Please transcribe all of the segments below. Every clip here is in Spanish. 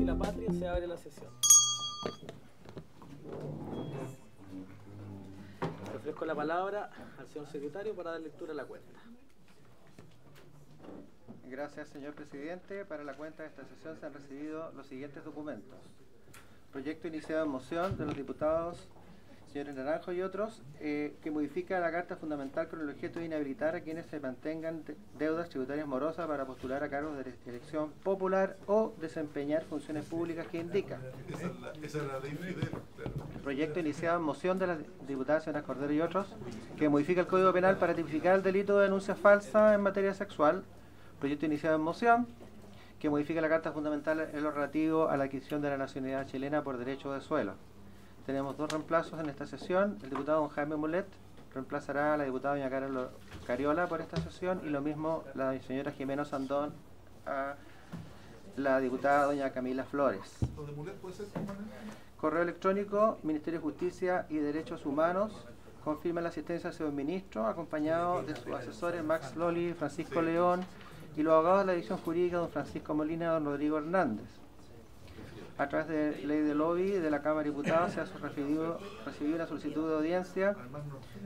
y la Patria, se abre la sesión. Le ofrezco la palabra al señor secretario para dar lectura a la cuenta. Gracias, señor presidente. Para la cuenta de esta sesión se han recibido los siguientes documentos. Proyecto iniciado en moción de los diputados señores Naranjo y otros, que modifica la Carta Fundamental con el objeto de inhabilitar a quienes se mantengan deudas tributarias morosas para postular a cargos de elección popular o desempeñar funciones públicas que indica. Esa es la ley Fidel. Proyecto iniciado en moción de las diputadas señoras Cordero y otros, que modifica el Código Penal para tipificar el delito de denuncia falsa en materia sexual. Proyecto iniciado en moción, que modifica la Carta Fundamental en lo relativo a la adquisición de la nacionalidad chilena por derecho de suelo. Tenemos dos reemplazos en esta sesión. El diputado don Jaime Mulet reemplazará a la diputada doña Carol Cariola por esta sesión, y lo mismo la señora Jimena Sandón a la diputada doña Camila Flores. ¿Lo de Mulet puede ser? Correo electrónico, Ministerio de Justicia y Derechos Humanos, confirma la asistencia del señor ministro, acompañado de sus asesores Max Loli, Francisco León, y los abogados de la división jurídica, don Francisco Molina y don Rodrigo Hernández. A través de ley de lobby de la Cámara de Diputados se ha recibido una solicitud de audiencia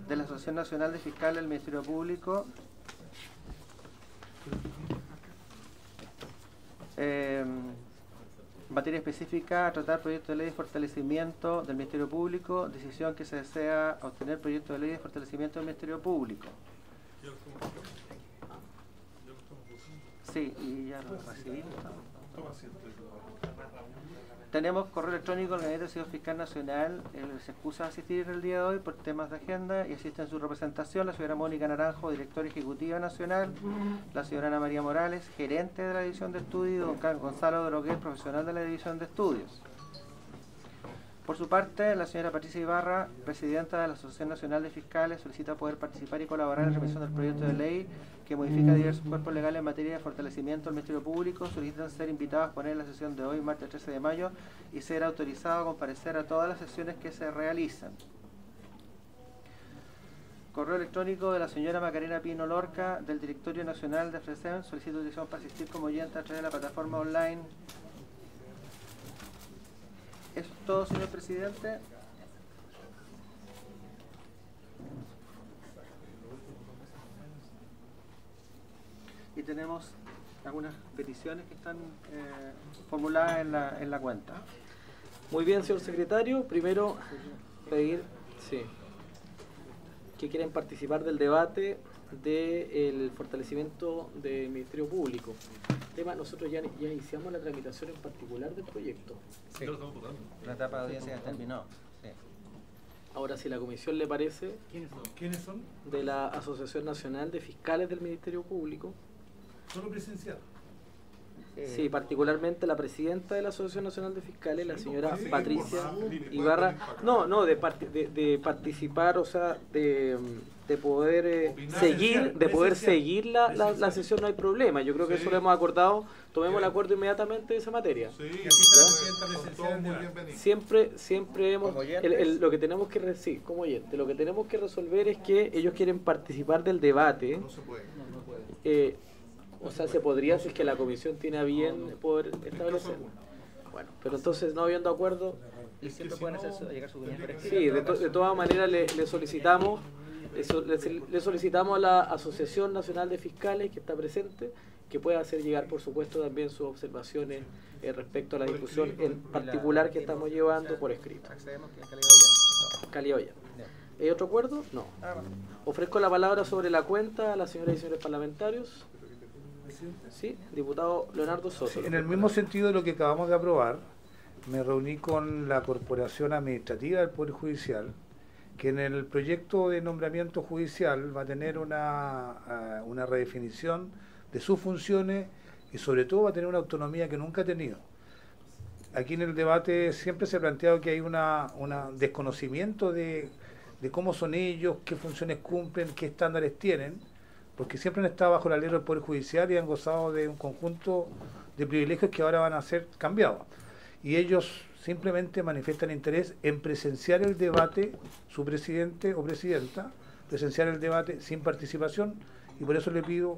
de la Asociación Nacional de Fiscales del Ministerio Público materia específica a tratar proyecto de ley de fortalecimiento del Ministerio Público, decisión que se desea obtener proyecto de ley de fortalecimiento del Ministerio Público. Sí, y ya lo recibí. Tenemos correo electrónico del Gabinete del Señor Fiscal Nacional. Él se excusa de asistir el día de hoy por temas de agenda y asiste en su representación la señora Mónica Naranjo, directora ejecutiva nacional, la señora Ana María Morales, gerente de la División de Estudios, don Carlos Gonzalo Drogués, profesional de la División de Estudios. Por su parte, la señora Patricia Ibarra, presidenta de la Asociación Nacional de Fiscales, solicita poder participar y colaborar en la revisión del proyecto de ley que modifica diversos cuerpos legales en materia de fortalecimiento del Ministerio Público. Solicitan ser invitados a poner en la sesión de hoy, martes 13 de mayo, y ser autorizados a comparecer a todas las sesiones que se realizan. Correo electrónico de la señora Macarena Pino Lorca, del Directorio Nacional de FRESEM, solicita autorización para asistir como oyente a través de la plataforma online. Eso es todo, señor presidente. Y tenemos algunas peticiones que están formuladas en la cuenta. Muy bien, señor secretario. Primero, pedir que quieren participar del debate del fortalecimiento del Ministerio Público. Nosotros ya iniciamos la tramitación en particular del proyecto. Sí. La etapa de audiencia ya terminó. Sí. Ahora, si la comisión le parece, ¿Quiénes son? de la Asociación Nacional de Fiscales del Ministerio Público. ¿Solo presencial? Sí, particularmente la presidenta de la Asociación Nacional de Fiscales, la señora Patricia Ibarra. No, de participar, o sea, de poder seguir la sesión, no hay problema. Yo creo que eso lo hemos acordado. Tomemos el acuerdo inmediatamente de esa materia. Siempre hemos lo que tenemos que como oyente, lo que tenemos que resolver es que ellos quieren participar del debate. No se puede. O sea, se podría, si es que la comisión tiene a bien poder establecer. Bueno, pero entonces no habiendo acuerdo. Y siempre pueden hacer llegar su opinión por escrito. Sí, de todas maneras le solicitamos a la Asociación Nacional de Fiscales que está presente que pueda hacer llegar, por supuesto, también sus observaciones respecto a la discusión en particular que estamos llevando por escrito. Accedemos que es Calidad oyente. ¿Hay otro acuerdo? No. Ofrezco la palabra sobre la cuenta a las señoras y señores parlamentarios. Sí, diputado Leonardo Soto. Sí, en el mismo sentido de lo que acabamos de aprobar, me reuní con la Corporación Administrativa del Poder Judicial, que en el proyecto de nombramiento judicial va a tener una redefinición de sus funciones y sobre todo va a tener una autonomía que nunca ha tenido. Aquí en el debate siempre se ha planteado que hay un desconocimiento de cómo son ellos, qué funciones cumplen, qué estándares tienen, porque siempre han estado bajo la ley del Poder Judicial y han gozado de un conjunto de privilegios que ahora van a ser cambiados. Y ellos simplemente manifiestan interés en presenciar el debate, su presidente o presidenta, presenciar el debate sin participación, y por eso le pido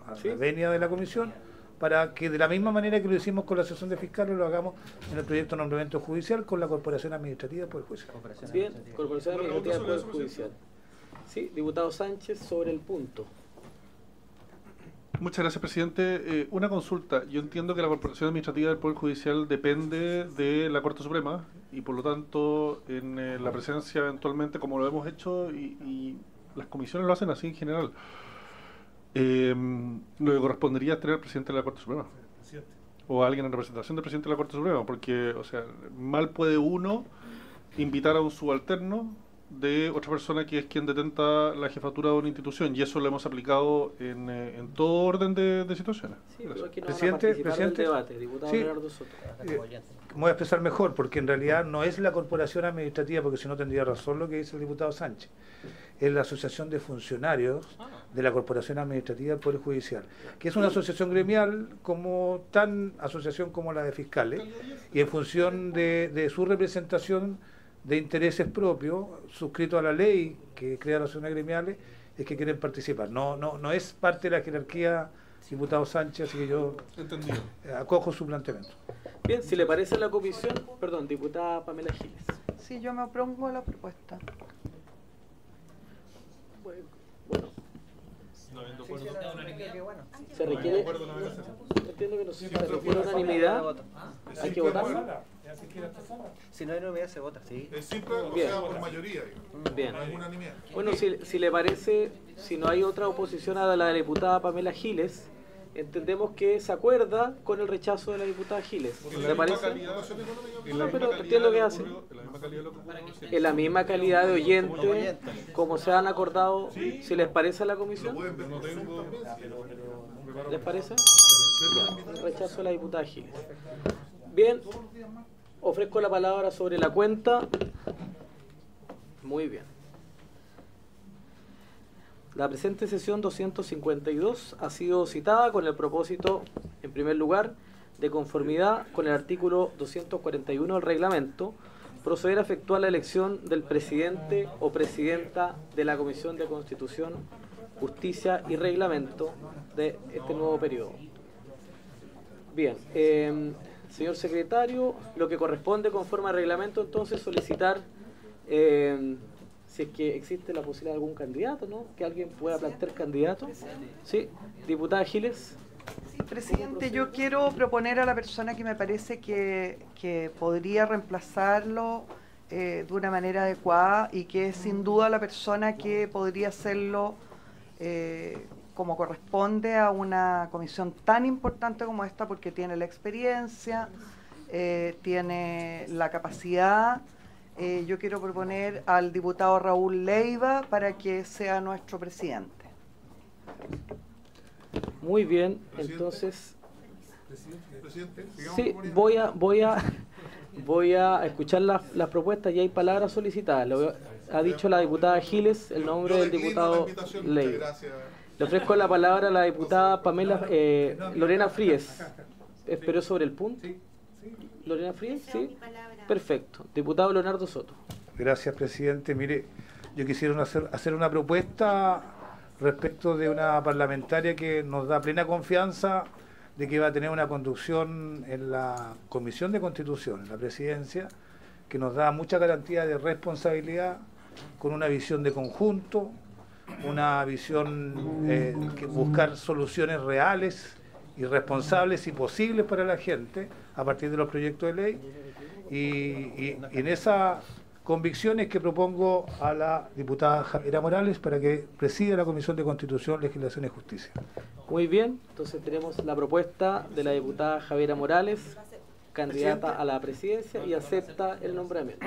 a la venia de la comisión para que de la misma manera que lo hicimos con la asociación de fiscales lo hagamos en el proyecto de nombramiento judicial con la Corporación Administrativa del Poder Judicial. Bien, Corporación Administrativa del Poder Judicial. Sí, diputado Sánchez, sobre el punto. Muchas gracias, presidente. Una consulta. Yo entiendo que la Corporación Administrativa del Poder Judicial depende de la Corte Suprema y, por lo tanto, en la presencia eventualmente, como lo hemos hecho, y las comisiones lo hacen así en general, lo que correspondería es tener al presidente de la Corte Suprema. O alguien en representación del presidente de la Corte Suprema, porque, o sea, mal puede uno invitar a un subalterno de otra persona que es quien detenta la jefatura de una institución, y eso lo hemos aplicado en todo orden de situaciones. Sí, pero aquí no Presidente, van a participar del debate, diputado sí. Leonardo Soto. Me voy a expresar mejor, porque en realidad no es la Corporación Administrativa, porque si no tendría razón lo que dice el diputado Sánchez. Es la Asociación de Funcionarios de la Corporación Administrativa del Poder Judicial, que es una asociación gremial como tan asociación como la de fiscales, y en función de su representación de intereses propios, suscritos a la ley que crea las asociaciones gremiales, es que quieren participar. No es parte de la jerarquía, diputado Sánchez, así que yo acojo su planteamiento. Bien, si le parece a la comisión, perdón, diputada Pamela Giles. Sí, yo me opongo a la propuesta. Bueno, se requiere, entiendo que no se requiere unanimidad, hay que votar. Si no hay unanimidad se vota, sí. Es simple, o Bien. sea, por mayoría. Bien. No hay unanimidad. Bueno, si le parece, si no hay otra oposición a la diputada Pamela Giles, entendemos que se acuerda con el rechazo de la diputada Giles. ¿Le parece? No, pero entiendo que hace. En la misma calidad de oyente, como se han acordado, si les parece a la comisión. ¿Les parece? Ya, el rechazo de la diputada Giles. Bien, ofrezco la palabra sobre la cuenta. Muy bien. La presente sesión 252 ha sido citada con el propósito, en primer lugar, de conformidad con el artículo 241 del reglamento, proceder a efectuar la elección del presidente o presidenta de la Comisión de Constitución, Justicia y Reglamento de este nuevo periodo. Bien, señor secretario, lo que corresponde conforme al reglamento, entonces, solicitar si es que existe la posibilidad de algún candidato, ¿no? Que alguien pueda plantear candidato. Sí, diputada Giles. Sí, presidente, yo quiero proponer a la persona que me parece que podría reemplazarlo de una manera adecuada y que es sin duda la persona que podría hacerlo como corresponde a una comisión tan importante como esta, porque tiene la experiencia, tiene la capacidad. Yo quiero proponer al diputado Raúl Leiva para que sea nuestro presidente. Muy bien, entonces, sí, voy a escuchar las propuestas y hay palabras solicitadas. Ha dicho la diputada Giles el nombre del diputado Leiva. Le ofrezco la palabra a la diputada Pamela Lorena Fríes. ¿Esperó sobre el punto? Lorena Fríes, sí. Perfecto. Diputado Leonardo Soto. Gracias, presidente. Mire, yo quisiera hacer una propuesta respecto de una parlamentaria que nos da plena confianza de que va a tener una conducción en la Comisión de Constitución, en la presidencia, que nos da mucha garantía de responsabilidad, con una visión de conjunto, una visión que buscar soluciones reales y responsables y posibles para la gente a partir de los proyectos de ley, y en esas convicciones que propongo a la diputada Javiera Morales para que presida la Comisión de Constitución, Legislación y Justicia. Muy bien, entonces tenemos la propuesta de la diputada Javiera Morales, candidata a la presidencia, y acepta el nombramiento.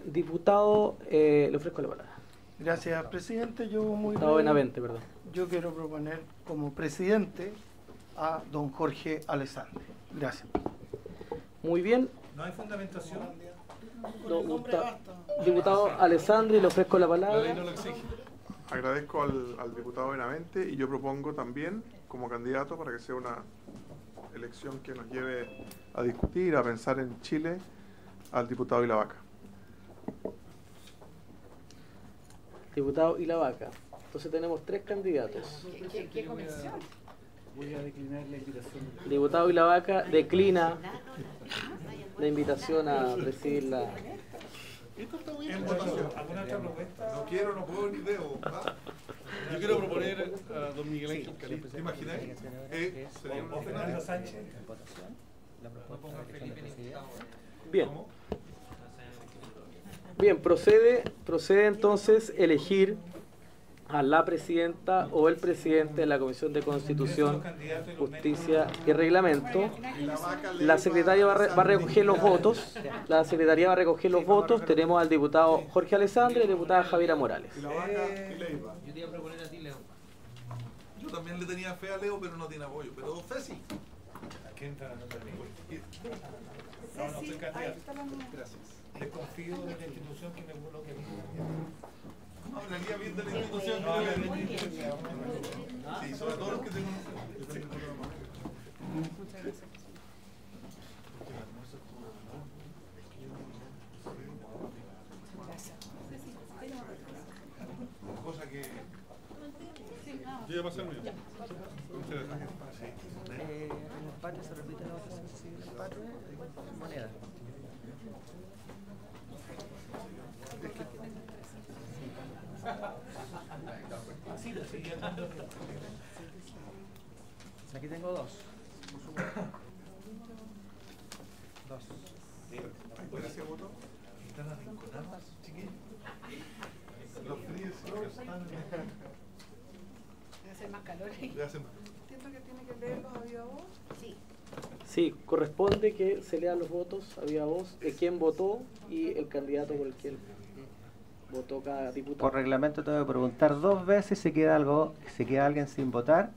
Diputado, le ofrezco la palabra. Gracias, presidente. Diputado Benavente, perdón. Yo quiero proponer como presidente a don Jorge Alessandri. Gracias. Muy bien. ¿No hay fundamentación? Diputado Alessandri, le ofrezco la palabra. La ley no lo exige. Agradezco al diputado Benavente y yo propongo también como candidato, para que sea una elección que nos lleve a discutir, a pensar en Chile, al diputado Ilavaca. Diputado Ilavaca. Entonces tenemos tres candidatos. ¿Qué comisión? Voy a declinar la invitación. El diputado Ilavaca declina la invitación a presidir la... En votación. ¿Alguna otra propuesta? No quiero, no puedo ni debo. Yo quiero proponer a don Miguel Ángel Calixto. ¿Te imaginas? Sería ¿O Fernando Sánchez? Bien. Bien, procede entonces elegir a la presidenta o el presidente de la Comisión de Constitución, Justicia y Reglamento. La secretaria va a recoger los votos. La secretaría va a recoger los votos. Tenemos al diputado Jorge Alessandri y a la diputada Javiera Morales. Y la vaca y Leiva. Yo te iba a proponer a ti, Leo. Yo también le tenía fe a Leo, pero no tiene apoyo. Pero fe sí. ¿A quién está dando permiso? No, No, no soy candidato. ahí está la mía. Gracias. Desconfío de la institución que me coloque a mí. No, hablaría bien de la institución. Sí, sobre todo los que tengo. Muchas gracias. Cosa que. Yo ya pasé el mío. El empate se repite la votación, si el empate moneda. Aquí tengo dos. Dos. Gracias, voto. ¿Están arrinconados, chiquillos? Los fríos están. Debe hacer más calor ahí. Entiendo que tiene que leer los a viva voz. Sí. Sí, corresponde que se lean los votos a viva voz de quién votó y el candidato por el que votó cada diputado. Por reglamento tengo que preguntar dos veces si queda alguien sin votar.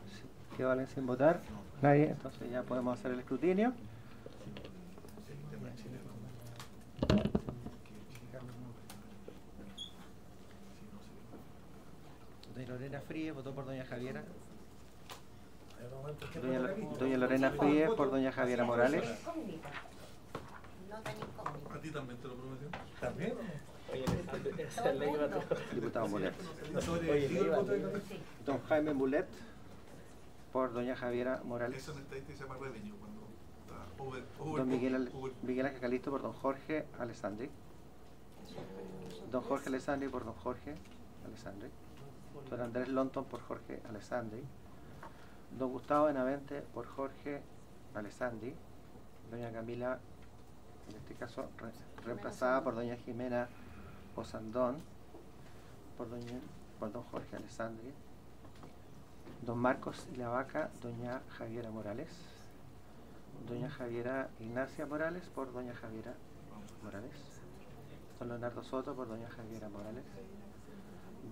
Si queda alguien sin votar, nadie, entonces ya podemos hacer el escrutinio. Doña Lorena Fríes votó por doña Javiera. Doña Lorena Fríes por doña Javiera Morales. A ti también te lo prometí. ¿También? Diputado Mulet. ¿Sobre el voto de Catalina? Don Jaime Mulet por doña Javiera Morales. Eso en estadística se llama revenue cuando está Don Miguel Ángel Calixto por don Jorge Alessandri. Don Jorge Alessandri por don Jorge Alessandri. Don Andrés Lonton por Jorge Alessandri. Don Gustavo Benavente por Jorge Alessandri. Doña Camila, en este caso reemplazada por doña Jimena Osandón por don Jorge Alessandri. Don Marcos Ilavaca, doña Javiera Morales. Doña Javiera Ignacia Morales por doña Javiera Morales. Don Leonardo Soto por doña Javiera Morales.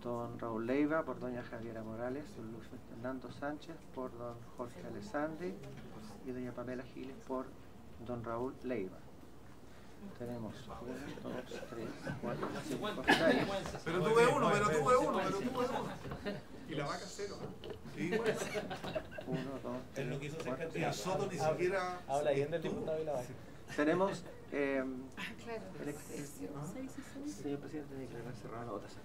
Don Raúl Leiva por doña Javiera Morales. Don Luis Fernando Sánchez por don Jorge Alessandri. Y doña Pamela Giles por don Raúl Leiva. Tenemos 1, 2, 3, 4, 5, 6. Pero tuve uno. Y la vaca cero. Sí, 1, 2, Él no 3, quiso ser 4. candidato. Soto ni siquiera. Habla bien del diputado Ilavaca. Tenemos. Claro. Señor presidente, declarar cerrada la votación.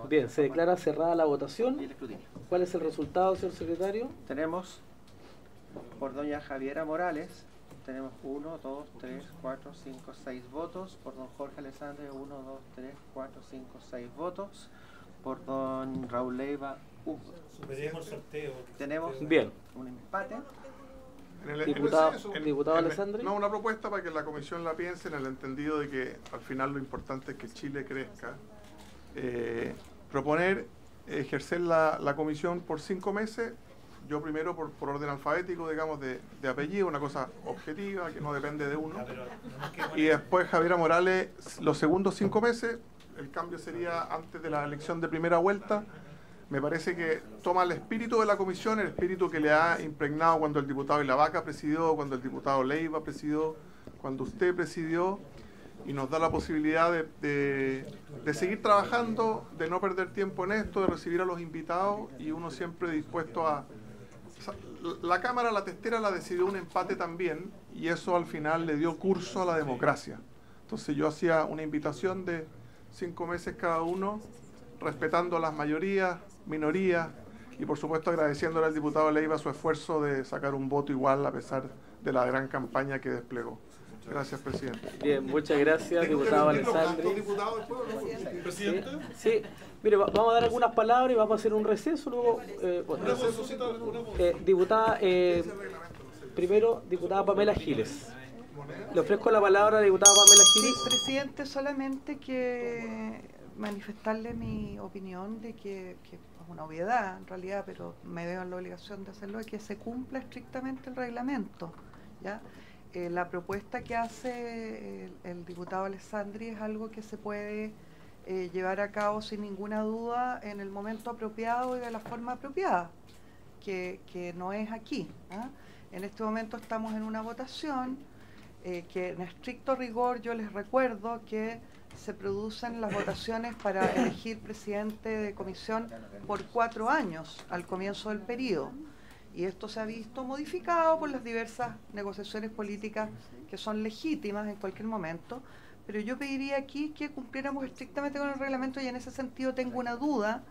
Bien, se declara cerrada la Y votación. el escrutinio. ¿Cuál es el resultado, señor secretario? Tenemos por doña Javiera Morales, tenemos 1, 2, 3, 4, 5, 6 votos. Por don Jorge Alessandri, 1, 2, 3, 4, 5, 6 votos. Por don Raúl Leiva, 1 voto. Superemos el sorteo. Tenemos Bien. un empate. Diputado Alessandri. No, una propuesta para que la comisión la piense en el entendido de que al final lo importante es que Chile crezca. Proponer ejercer la comisión por 5 meses. Yo primero por orden alfabético, digamos, de apellido, una cosa objetiva que no depende de uno. Y después Javiera Morales los segundos 5 meses. El cambio sería antes de la elección de primera vuelta. Me parece que toma el espíritu de la comisión, el espíritu que le ha impregnado cuando el diputado Ilavaca presidió, cuando el diputado Leiva presidió, cuando usted presidió, y nos da la posibilidad de seguir trabajando, de no perder tiempo en esto, de recibir a los invitados, y uno siempre dispuesto a... La Cámara, la testera, la decidió un empate también, y eso al final le dio curso a la democracia. Entonces yo hacía una invitación de 5 meses cada uno, respetando las mayorías, minorías, Y por supuesto agradeciéndole al diputado Leiva su esfuerzo de sacar un voto igual a pesar de la gran campaña que desplegó. Gracias, presidente. Bien, muchas gracias, diputado Alessandri. ¿Presidente? Sí, mire, vamos a dar algunas palabras y vamos a hacer un receso. Luego, diputada, primero, diputada Pamela Giles. Le ofrezco la palabra a la diputada Pamela Giles. Sí, presidente, solamente que manifestarle mi opinión de que es una obviedad en realidad, pero me veo en la obligación de hacerlo, de que se cumpla estrictamente el reglamento, ¿ya? La propuesta que hace el diputado Alessandri es algo que se puede llevar a cabo sin ninguna duda en el momento apropiado y de la forma apropiada, que no es aquí, ¿ah? En este momento estamos en una votación que en estricto rigor yo les recuerdo que se producen las votaciones para elegir presidente de comisión por 4 años al comienzo del periodo. Y esto se ha visto modificado por las diversas negociaciones políticas que son legítimas en cualquier momento, pero yo pediría aquí que cumpliéramos estrictamente con el reglamento y en ese sentido tengo una duda,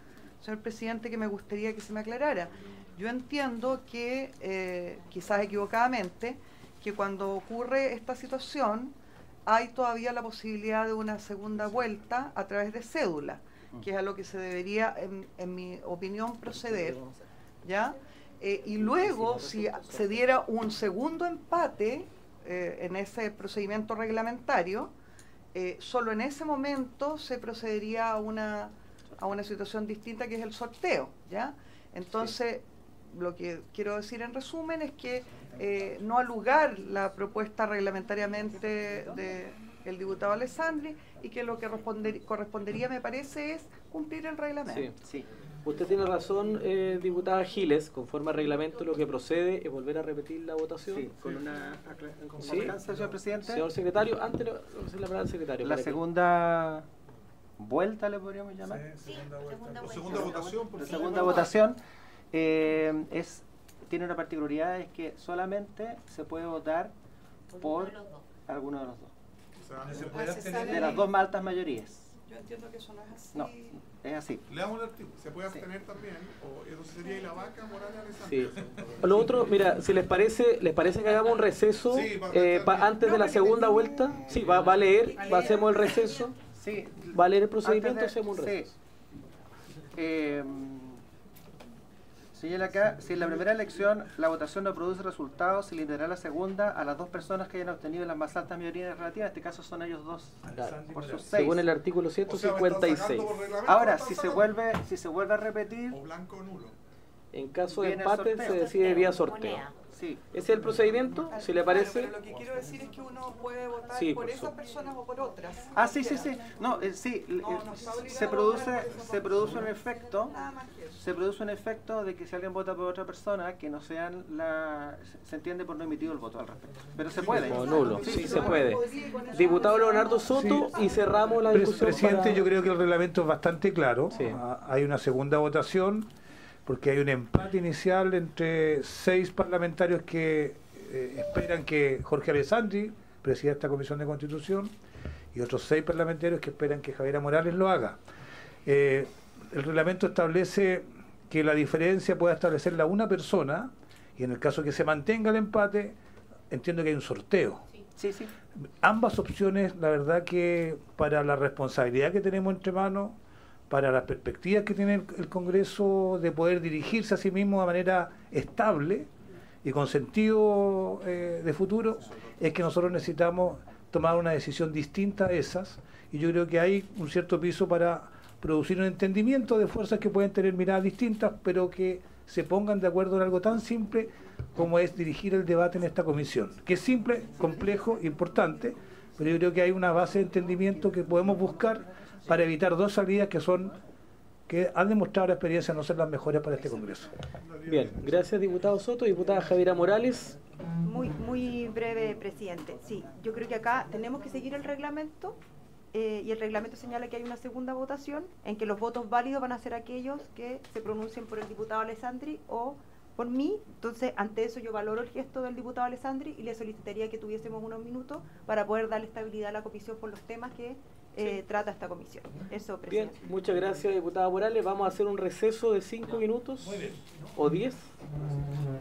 señor presidente, que me gustaría que se me aclarara. Yo entiendo que, quizás equivocadamente, que cuando ocurre esta situación hay todavía la posibilidad de una segunda vuelta a través de cédula, que es a lo que se debería, en mi opinión, proceder, ¿ya? Y luego, si se diera un segundo empate en ese procedimiento reglamentario, solo en ese momento se procedería a una situación distinta, que es el sorteo, ¿ya? Entonces, lo que quiero decir en resumen es que no alugar la propuesta reglamentariamente del diputado Alessandri y que lo que correspondería, me parece, es cumplir el reglamento. Sí. Usted tiene razón, diputada Giles, conforme al reglamento lo que procede es volver a repetir la votación. Sí, con una ¿Sí? señor presidente. Señor secretario, antes de hacer la palabra al secretario. La segunda vuelta, le podríamos llamar. Sí, segunda votación. La segunda votación tiene una particularidad, es que solamente se puede votar por alguno de los dos. O sea, se puede abstener de las dos más altas mayorías. Yo entiendo que eso no es así. No, es así. Leamos el artículo. Se puede abstener también, o entonces sería y la vaca, Morales, Sí. Lo otro, mira, si les parece que hagamos un receso antes de la segunda vuelta. Sí, va a leer, hacemos el receso. Sí. Va a leer el procedimiento, hacemos un receso. Señala acá, si en la primera elección la votación no produce resultados, se limitará la segunda a las dos personas que hayan obtenido las más altas mayorías relativas. En este caso son ellos dos, por sus 6. Según el artículo 156. Ahora, si se vuelve a repetir, o blanco o nulo. En caso de empate se decide vía sorteo. Sí. Ese es el procedimiento, si le parece. Pero lo que quiero decir es que uno puede votar por esas personas o por otras. Sí. No, se produce un efecto. Se produce un efecto de que si alguien vota por otra persona, que no sean se entiende por no emitido el voto al respecto. Pero se puede. O nulo, sí, se puede. Diputado Leonardo Soto, y cerramos la discusión. Presidente, yo creo que el reglamento es bastante claro. Sí. Hay una segunda votación, porque hay un empate inicial entre 6 parlamentarios que esperan que Jorge Alessandri presida esta Comisión de Constitución y otros 6 parlamentarios que esperan que Javiera Morales lo haga. El reglamento establece que la diferencia pueda establecerla una persona, y en el caso que se mantenga el empate, entiendo que hay un sorteo. Sí. Ambas opciones, la verdad que para la responsabilidad que tenemos entre manos, para las perspectivas que tiene el Congreso de poder dirigirse a sí mismo de manera estable y con sentido de futuro, es que nosotros necesitamos tomar una decisión distinta a esas, y yo creo que hay un cierto piso para producir un entendimiento de fuerzas que pueden tener miradas distintas, pero que se pongan de acuerdo en algo tan simple como es dirigir el debate en esta comisión, que es simple, complejo, importante, pero yo creo que hay una base de entendimiento que podemos buscar para evitar 2 salidas que han demostrado la experiencia no ser las mejores para este Congreso. Bien, gracias diputado Soto. Diputada Javiera Morales. Muy breve, presidente. Sí, yo creo que acá tenemos que seguir el reglamento, y el reglamento señala que hay una segunda votación en que los votos válidos van a ser aquellos que se pronuncien por el diputado Alessandri o por mí. Entonces, ante eso yo valoro el gesto del diputado Alessandri y le solicitaría que tuviésemos unos minutos para poder darle estabilidad a la comisión por los temas que trata esta comisión. Eso, Bien, presidente. muchas gracias, diputada Morales. Vamos a hacer un receso de 5 minutos. Muy bien. ¿O 10?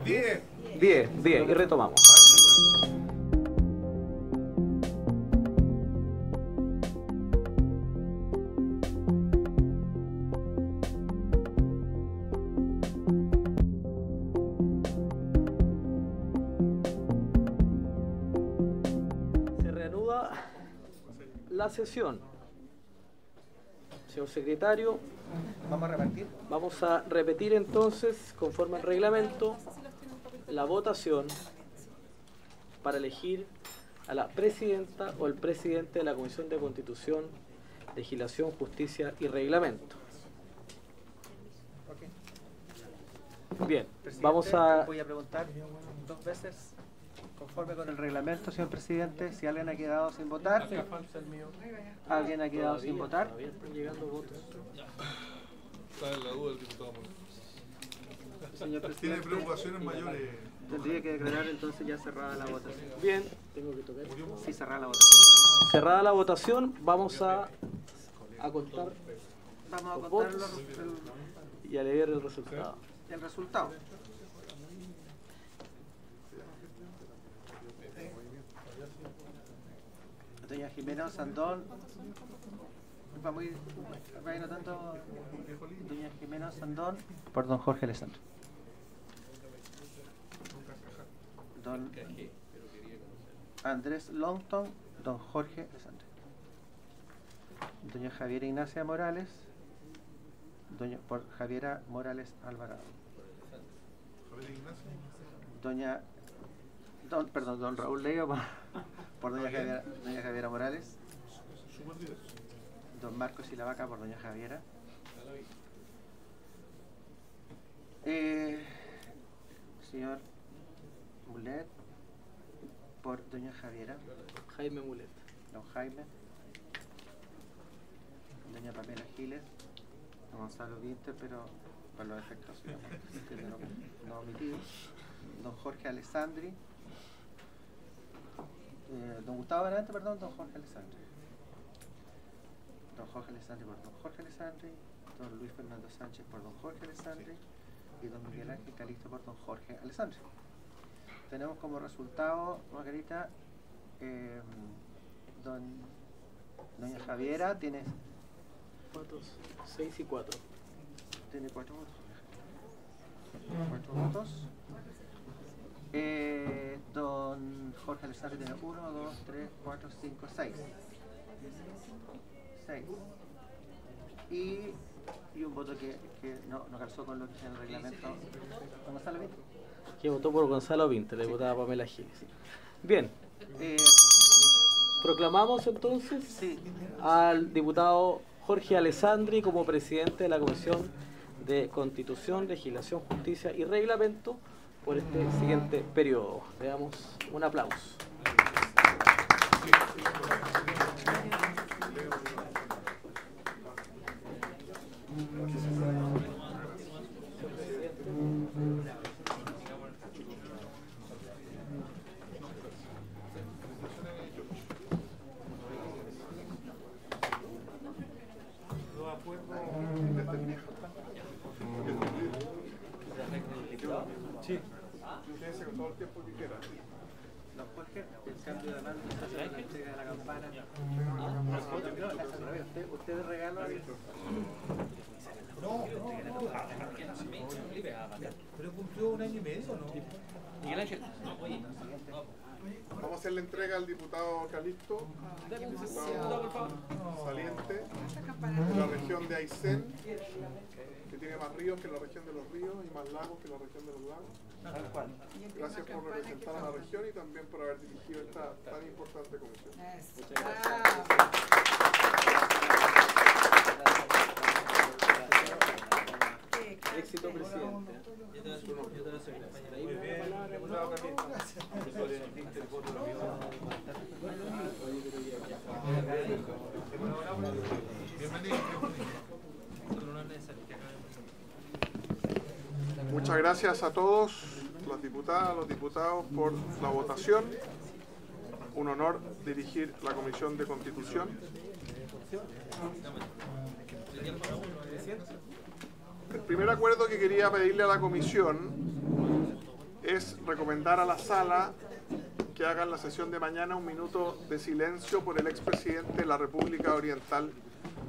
10. 10, y retomamos. Se reanuda la sesión. Señor secretario, Vamos a repartir. vamos a repetir entonces, conforme al reglamento, la votación para elegir a la presidenta o el presidente de la Comisión de Constitución, Legislación, Justicia y Reglamento. Bien, Presidente, vamos a... voy a preguntar 2 veces, conforme con el reglamento, señor presidente, si alguien ha quedado sin votar. ¿Alguien ha quedado sin votar? Todavía están llegando votos. Está en la duda el diputado Morales. Señor Tiene presidente, preocupaciones mayores. tendría que declarar entonces ya cerrada la votación. Bien, tengo que tocar. Sí, cerrada la votación. Cerrada la votación, vamos a contar Vamos a los contar votos el y a leer el resultado. resultado. Doña Jimena Sandón, no tanto. Doña Jimena Sandón, por don Jorge Alessandro. Don Andrés Longton, don Jorge Alessandro. Doña Javiera Ignacia Morales, por Javiera Morales Alvarado. Don Raúl Leo por doña Javiera Morales. Don Marcos Silavaca por doña Javiera. Señor Mulet por doña Javiera. Jaime Mulet. Don Jaime. Doña Pamela Giles. Don Gonzalo Vinter, pero por los efectos no omitidos. Don Jorge Alessandri. Don Gustavo Benavente, perdón, don Jorge Alessandri. Don Jorge Alessandri por don Jorge Alessandri. Don Luis Fernando Sánchez por don Jorge Alessandri. Y don Miguel Ángel Calixto por don Jorge Alessandri. Tenemos como resultado, Margarita, doña Javiera tiene 6 y 4. Tiene 4 votos. 4 votos. Don Jorge Alessandri tiene 1, 2, 3, 4, 5, 6. 6. Y un voto que no calzó con lo que es el reglamento. ¿Don Gonzalo Vinter? Que votó por Gonzalo Vinter, diputada Pamela Giles. Bien. Proclamamos entonces al diputado Jorge Alessandri como presidente de la Comisión de Constitución, Legislación, Justicia y Reglamento por este siguiente periodo. Le damos un aplauso. Sí. Quédese con todo el tiempo que quiera. Don Jorge, el cambio de mando, la entrega de la campana. ¿Usted regala? No. Pero cumplió 1 año y medio, ¿no? Miguel Ángel. Vamos a hacer la entrega al diputado Calixto, diputado saliente de la región de Aysén, que tiene más ríos que la región de los ríos y más lagos que la región de los lagos. Gracias por representar a la región y también por haber dirigido esta tan importante comisión. Muchas gracias. Éxito, presidente. Yo te voy a hacer Muchas gracias a todos, las diputadas, los diputados, por la votación. Un honor dirigir la Comisión de Constitución. El primer acuerdo que quería pedirle a la comisión es recomendar a la sala que hagan la sesión de mañana un minuto de silencio por el expresidente de la República Oriental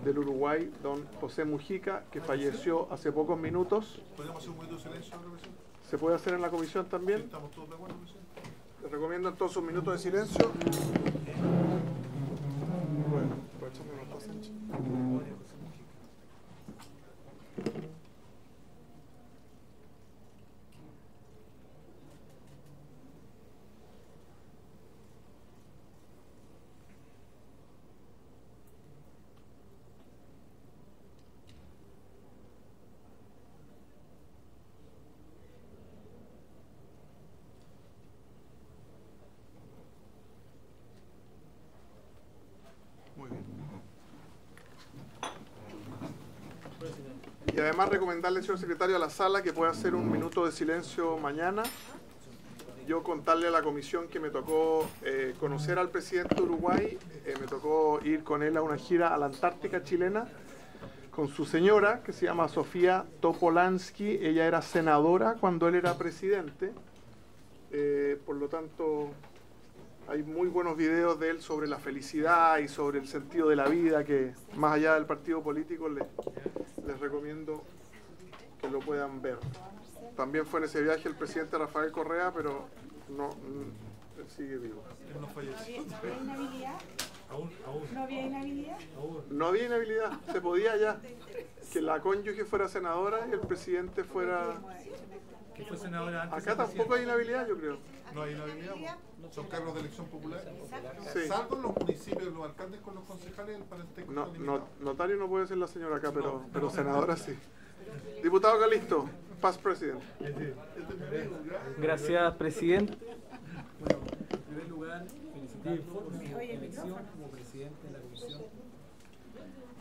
del Uruguay, don José Mujica, que falleció hace pocos minutos. ¿Podemos hacer un minuto de silencio, profesor? ¿Se puede hacer en la comisión también? ¿Estamos todos de acuerdo, profesor? Les recomiendo entonces un minuto de silencio. Bueno, voy a echarme unos pasanches. Muy bien. Y además recomendarle, señor secretario, a la sala que pueda hacer un minuto de silencio mañana. Yo contarle a la comisión que me tocó conocer al presidente de Uruguay, me tocó ir con él a una gira a la Antártica chilena, con su señora, que se llama Sofía Topolansky. Ella era senadora cuando él era presidente, por lo tanto hay muy buenos videos de él sobre la felicidad y sobre el sentido de la vida, que más allá del partido político les recomiendo que lo puedan ver. También fue en ese viaje el presidente Rafael Correa, pero no, él sigue vivo. Él no falleció. ¿No había inhabilidad? Aún. ¿No había inhabilidad? No había inhabilidad, se podía ya que la cónyuge fuera senadora y el presidente fuera... ¿Qué fue senadora antes? Acá tampoco hay inhabilidad, yo creo. No hay inhabilidad. Son cargos de elección popular. Sí. Salvo en los municipios, los alcaldes con los concejales, el parentesco está limitado. Notario no puede ser la señora acá, pero senadora sí. Diputado Calisto, past president. Gracias, presidente. Bueno, en primer lugar, felicitarlo por su elección como presidente de la comisión.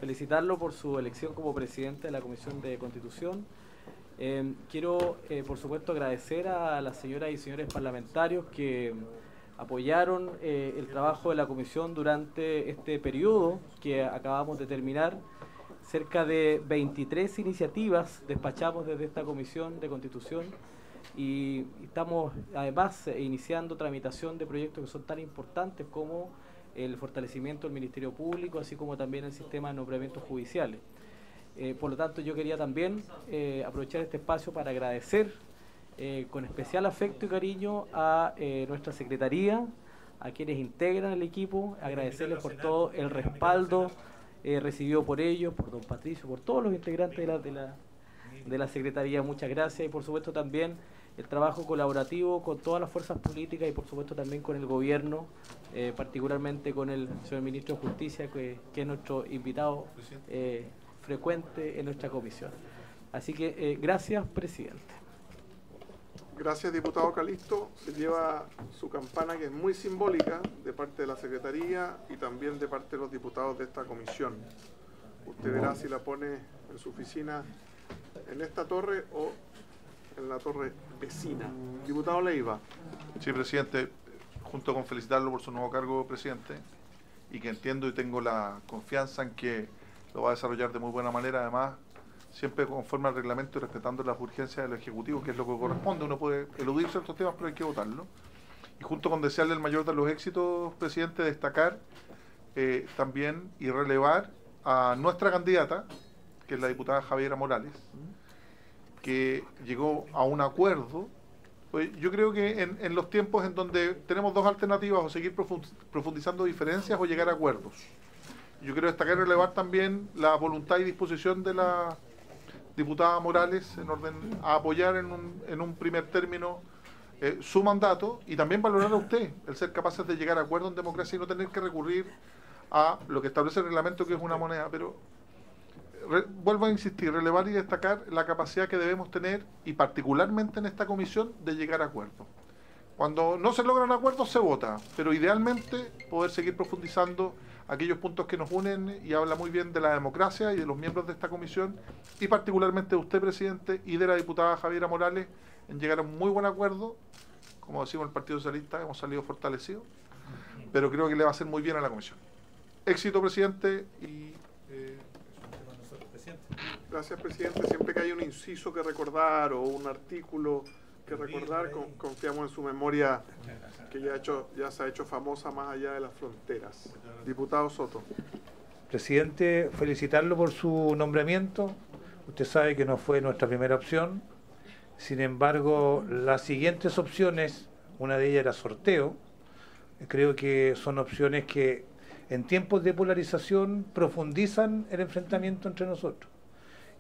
Felicitarlo por su elección como presidente de la Comisión de Constitución. Quiero, por supuesto, agradecer a las señoras y señores parlamentarios que apoyaron el trabajo de la comisión durante este periodo que acabamos de terminar. Cerca de 23 iniciativas despachamos desde esta Comisión de Constitución y estamos además iniciando tramitación de proyectos que son tan importantes como el fortalecimiento del Ministerio Público, así como también el sistema de nombramientos judiciales. Por lo tanto, yo quería también aprovechar este espacio para agradecer con especial afecto y cariño a nuestra Secretaría, a quienes integran el equipo, agradecerles por todo el respaldo recibido por ellos, por don Patricio, por todos los integrantes de la Secretaría. Muchas gracias y por supuesto también el trabajo colaborativo con todas las fuerzas políticas y por supuesto también con el gobierno, particularmente con el señor Ministro de Justicia, que es nuestro invitado frecuente en nuestra comisión. Así que gracias, presidente. Gracias, diputado Calisto. Se lleva su campana, que es muy simbólica, de parte de la Secretaría y también de parte de los diputados de esta comisión. Usted verá si la pone en su oficina en esta torre o en la torre vecina. Diputado Leiva. Sí, presidente, junto con felicitarlo por su nuevo cargo, presidente, y que entiendo y tengo la confianza en que lo va a desarrollar de muy buena manera, además siempre conforme al reglamento y respetando las urgencias del Ejecutivo, que es lo que corresponde. Uno puede eludir ciertos temas, pero hay que votarlo. Y junto con desearle el mayor de los éxitos, presidente, destacar también y relevar a nuestra candidata, que es la diputada Javiera Morales, que llegó a un acuerdo. Pues yo creo que en los tiempos en donde tenemos dos alternativas, o seguir profundizando diferencias o llegar a acuerdos. Yo quiero destacar y relevar también la voluntad y disposición de la diputada Morales en orden a apoyar en un primer término su mandato, y también valorar a usted el ser capaces de llegar a acuerdos en democracia y no tener que recurrir a lo que establece el reglamento, que es una moneda. Pero vuelvo a insistir, relevar y destacar la capacidad que debemos tener, y particularmente en esta comisión, de llegar a acuerdos. Cuando no se logran acuerdos se vota, pero idealmente poder seguir profundizando aquellos puntos que nos unen, y habla muy bien de la democracia y de los miembros de esta comisión, y particularmente de usted, presidente, y de la diputada Javiera Morales, en llegar a un muy buen acuerdo. Como decimos el Partido Socialista, hemos salido fortalecidos, pero creo que le va a hacer muy bien a la comisión. Éxito, presidente, y Gracias, presidente. Siempre que hay un inciso que recordar o un artículo que recordar, confiamos en su memoria, que ya se ha hecho famosa más allá de las fronteras. Diputado Soto. Presidente, felicitarlo por su nombramiento. Usted sabe que no fue nuestra primera opción. Sin embargo, las siguientes opciones, una de ellas era sorteo. Creo que son opciones que en tiempos de polarización profundizan el enfrentamiento entre nosotros.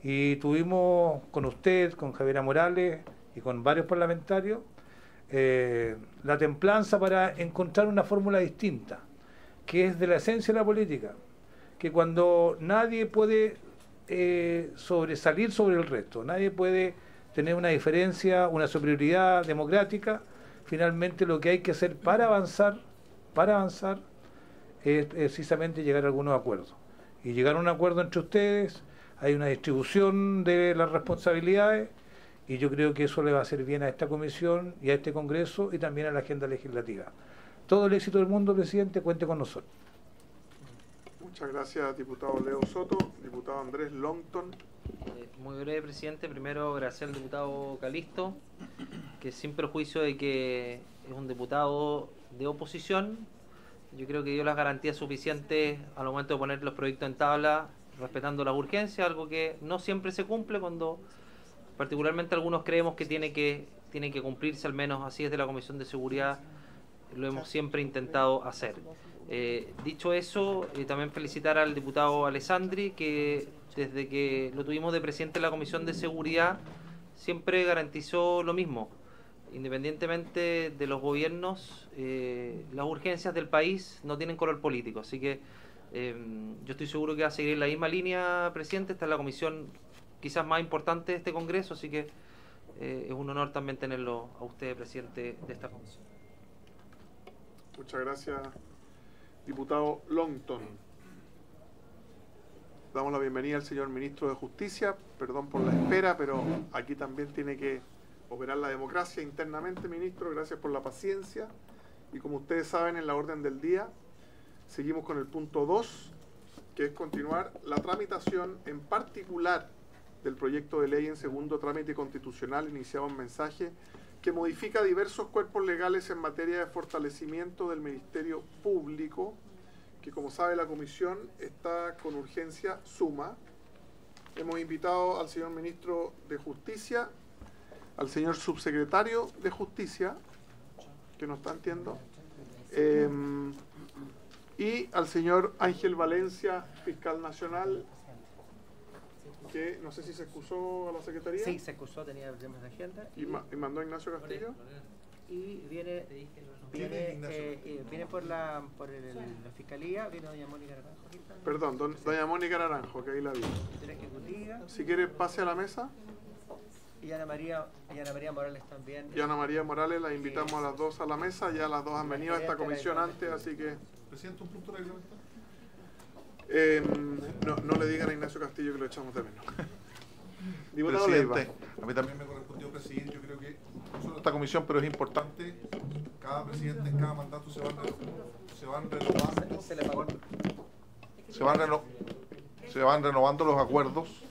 Y tuvimos con usted, con Javiera Morales y con varios parlamentarios la templanza para encontrar una fórmula distinta, que es de la esencia de la política, que cuando nadie puede sobresalir sobre el resto, nadie puede tener una diferencia, una superioridad democrática, finalmente lo que hay que hacer para avanzar es precisamente llegar a algunos acuerdos. Y llegar a un acuerdo entre ustedes, hay una distribución de las responsabilidades, y yo creo que eso le va a hacer bien a esta comisión y a este Congreso y también a la agenda legislativa. Todo el éxito del mundo, presidente, cuente con nosotros. Muchas gracias, diputado Leo Soto. Diputado Andrés Longton. Muy breve, presidente. Primero, agradecer al diputado Calisto, que sin perjuicio de que es un diputado de oposición, yo creo que dio las garantías suficientes al momento de poner los proyectos en tabla, respetando las urgencias, algo que no siempre se cumple cuando particularmente algunos creemos que tiene que cumplirse, al menos así desde la Comisión de Seguridad lo hemos siempre intentado hacer. Dicho eso, también felicitar al diputado Alessandri, que desde que lo tuvimos de presidente de la Comisión de Seguridad siempre garantizó lo mismo. Independientemente de los gobiernos, las urgencias del país no tienen color político, así que yo estoy seguro que va a seguir en la misma línea, presidente. Esta es la comisión quizás más importante de este Congreso, así que es un honor también tenerlo a usted, presidente de esta comisión. Muchas gracias, diputado Longton. Damos la bienvenida al señor ministro de Justicia. Perdón por la espera, pero aquí también tiene que operar la democracia internamente, ministro. Gracias por la paciencia. Y como ustedes saben, en la orden del día seguimos con el punto 2, que es continuar la tramitación en particular del proyecto de ley en segundo trámite constitucional iniciado en mensaje, que modifica diversos cuerpos legales en materia de fortalecimiento del Ministerio Público, que como sabe la comisión está con urgencia suma. Hemos invitado al señor ministro de Justicia, al señor subsecretario de Justicia, que nos está entiendo, y al señor Ángel Valencia, fiscal nacional, que no sé si se excusó a la Secretaría. Sí, se excusó, tenía problemas de agenda. ¿Y mandó a Ignacio Castillo? Y viene por la Fiscalía, viene doña Mónica Naranjo. Perdón, doña Mónica Naranjo, que ahí la vi. Si quiere, pase a la mesa. Y Ana María Morales también. Y Ana María Morales, la invitamos a las dos a la mesa. Ya las dos han venido a esta comisión antes, así que... Presidente, un punto reglamentario. No le digan a Ignacio Castillo que lo echamos de menos. Diputado Presidente, Leiva. a mí también me correspondió presidir. Yo creo que no solo esta comisión, pero es importante. Cada presidente en cada mandato se van renovando los acuerdos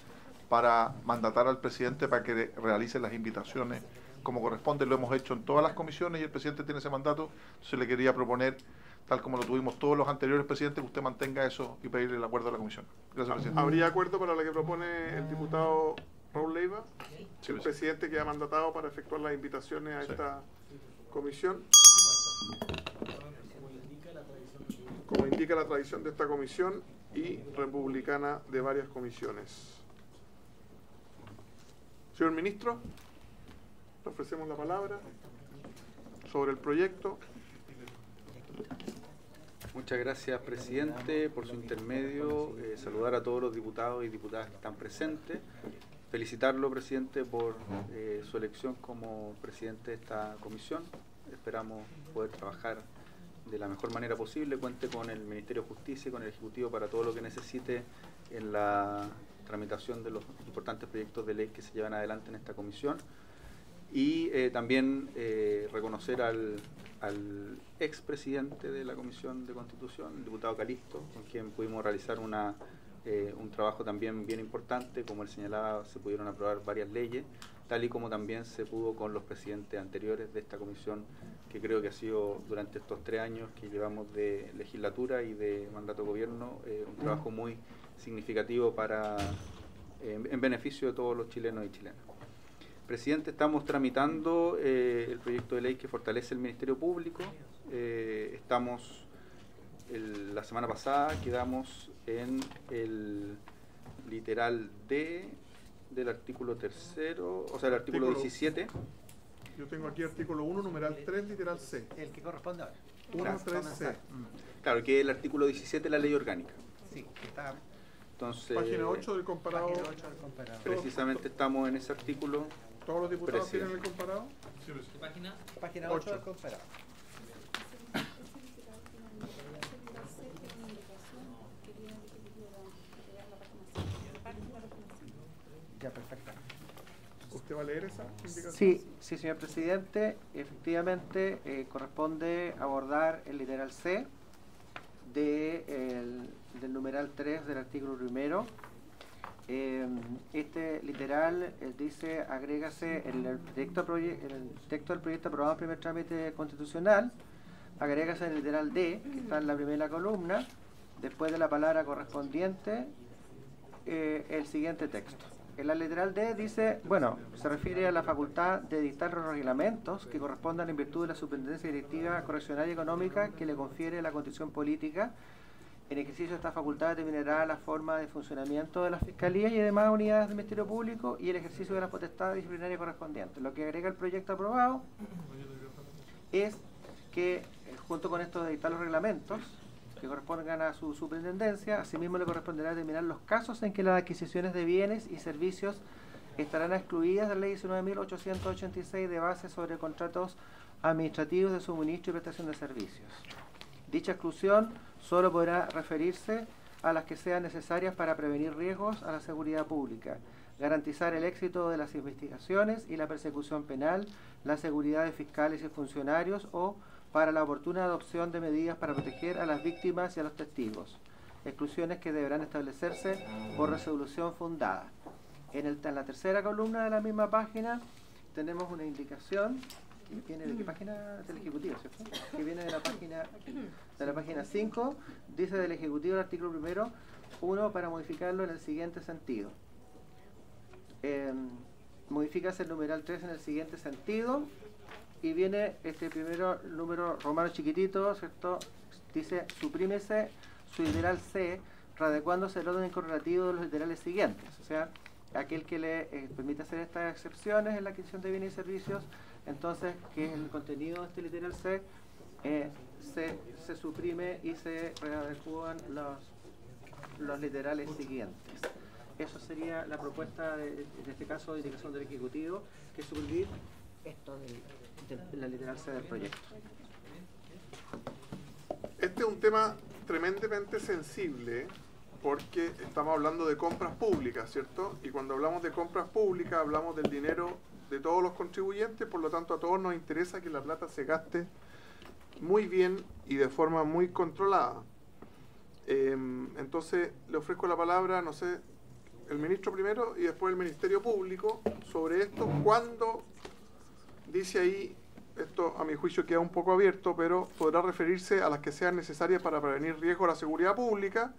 para mandatar al presidente para que realice las invitaciones como corresponde. Lo hemos hecho en todas las comisiones y el presidente tiene ese mandato. Se le quería proponer, tal como lo tuvimos todos los anteriores presidentes, que usted mantenga eso y pedirle el acuerdo a la comisión. Gracias, presidente. ¿Habría acuerdo para lo que propone el diputado Raúl Leiva? Sí, el presidente que ha mandatado para efectuar las invitaciones a esta comisión. Como indica la tradición de esta comisión y republicana de varias comisiones. Señor ministro, le ofrecemos la palabra sobre el proyecto. Muchas gracias, presidente, por su intermedio. Saludar a todos los diputados y diputadas que están presentes. Felicitarlo, presidente, por su elección como presidente de esta comisión. Esperamos poder trabajar de la mejor manera posible. Cuente con el Ministerio de Justicia y con el Ejecutivo para todo lo que necesite en la tramitación de los importantes proyectos de ley que se llevan adelante en esta comisión. Y también reconocer al expresidente de la Comisión de Constitución, el diputado Calisto, con quien pudimos realizar una un trabajo también bien importante. Como él señalaba, se pudieron aprobar varias leyes, tal y como también se pudo con los presidentes anteriores de esta comisión, que creo que ha sido durante estos 3 años que llevamos de legislatura y de mandato de gobierno, un trabajo muy significativo en beneficio de todos los chilenos y chilenas. Presidente, estamos tramitando el proyecto de ley que fortalece el Ministerio Público. La semana pasada quedamos en el literal D del artículo 3, o sea, el artículo 17. Yo tengo aquí artículo 1, numeral 3, literal C. El que corresponde ahora. 1, 3, C. Claro, que es el artículo 17 de la ley orgánica. Sí, que está. Entonces, página 8 del comparado. Página 8 del comparado. Precisamente estamos en ese artículo. ¿Todos los diputados tienen el comparado? ¿Qué página? Página 8 del comparado. Ya, perfecto. ¿Usted va a leer esa indicación? Sí, señor presidente. Efectivamente, corresponde abordar el literal C del numeral 3 del artículo 1. Este literal dice, agrégase en el texto del proyecto aprobado en primer trámite constitucional, agrégase el literal D, que está en la primera columna, después de la palabra correspondiente, el siguiente texto. En la literal D dice, bueno, se refiere a la facultad de dictar los reglamentos que correspondan en virtud de la superintendencia directiva correccional y económica que le confiere la condición política. En ejercicio de esta facultad determinará la forma de funcionamiento de las fiscalías y demás unidades del Ministerio Público y el ejercicio de las potestades disciplinarias correspondientes. Lo que agrega el proyecto aprobado es que, junto con esto de dictar los reglamentos que correspondan a su superintendencia, asimismo le corresponderá determinar los casos en que las adquisiciones de bienes y servicios estarán excluidas de la Ley 19.886 de base sobre contratos administrativos de suministro y prestación de servicios. Dicha exclusión solo podrá referirse a las que sean necesarias para prevenir riesgos a la seguridad pública, garantizar el éxito de las investigaciones y la persecución penal, la seguridad de fiscales y funcionarios o para la oportuna adopción de medidas para proteger a las víctimas y a los testigos. Exclusiones que deberán establecerse por resolución fundada. En la tercera columna de la misma página tenemos una indicación que viene de qué página del Ejecutivo, ¿cierto? Que viene de la página 5, dice del Ejecutivo el artículo 1 para modificarlo en el siguiente sentido. Modifícase el numeral 3 en el siguiente sentido y viene este primero número romano chiquitito, ¿cierto? Dice, suprímese su literal C, readecuándose el orden incorporativo de los literales siguientes, o sea, aquel que le permite hacer estas excepciones en la adquisición de bienes y servicios. Entonces, que el contenido de este literal C se suprime y se readecúan los literales siguientes. Eso sería la propuesta de este caso de indicación del Ejecutivo, que es suprimir esto de la literal C del proyecto. Este es un tema tremendamente sensible porque estamos hablando de compras públicas, ¿cierto? Y cuando hablamos de compras públicas hablamos del dinero de todos los contribuyentes, por lo tanto a todos nos interesa que la plata se gaste muy bien y de forma muy controlada. Entonces le ofrezco la palabra, no sé, el ministro primero y después el Ministerio Público sobre esto. Cuando dice ahí, esto a mi juicio queda un poco abierto, pero podrá referirse a las que sean necesarias para prevenir riesgo a la seguridad pública,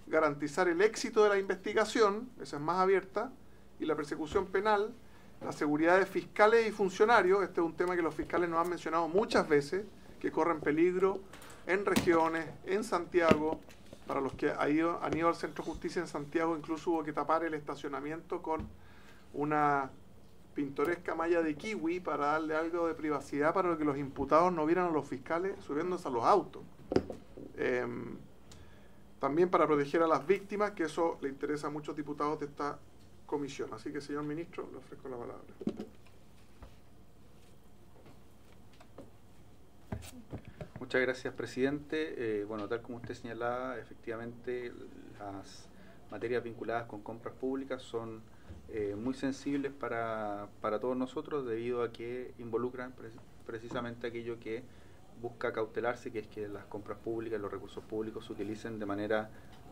garantizar el éxito de la investigación, esa es más abierta, y la persecución penal, la seguridad de fiscales y funcionarios. Este es un tema que los fiscales nos han mencionado muchas veces, que corren peligro en regiones, en Santiago. Para los que han ido al Centro de Justicia en Santiago, incluso hubo que tapar el estacionamiento con una pintoresca malla de kiwi para darle algo de privacidad para que los imputados no vieran a los fiscales subiéndose a los autos. También para proteger a las víctimas, que eso le interesa a muchos diputados de esta comisión. Así que, señor ministro, le ofrezco la palabra. Muchas gracias, presidente. Bueno, tal como usted señalaba, efectivamente las materias vinculadas con compras públicas son muy sensibles para todos nosotros, debido a que involucran precisamente aquello que busca cautelarse, que es que las compras públicas, los recursos públicos se utilicen de manera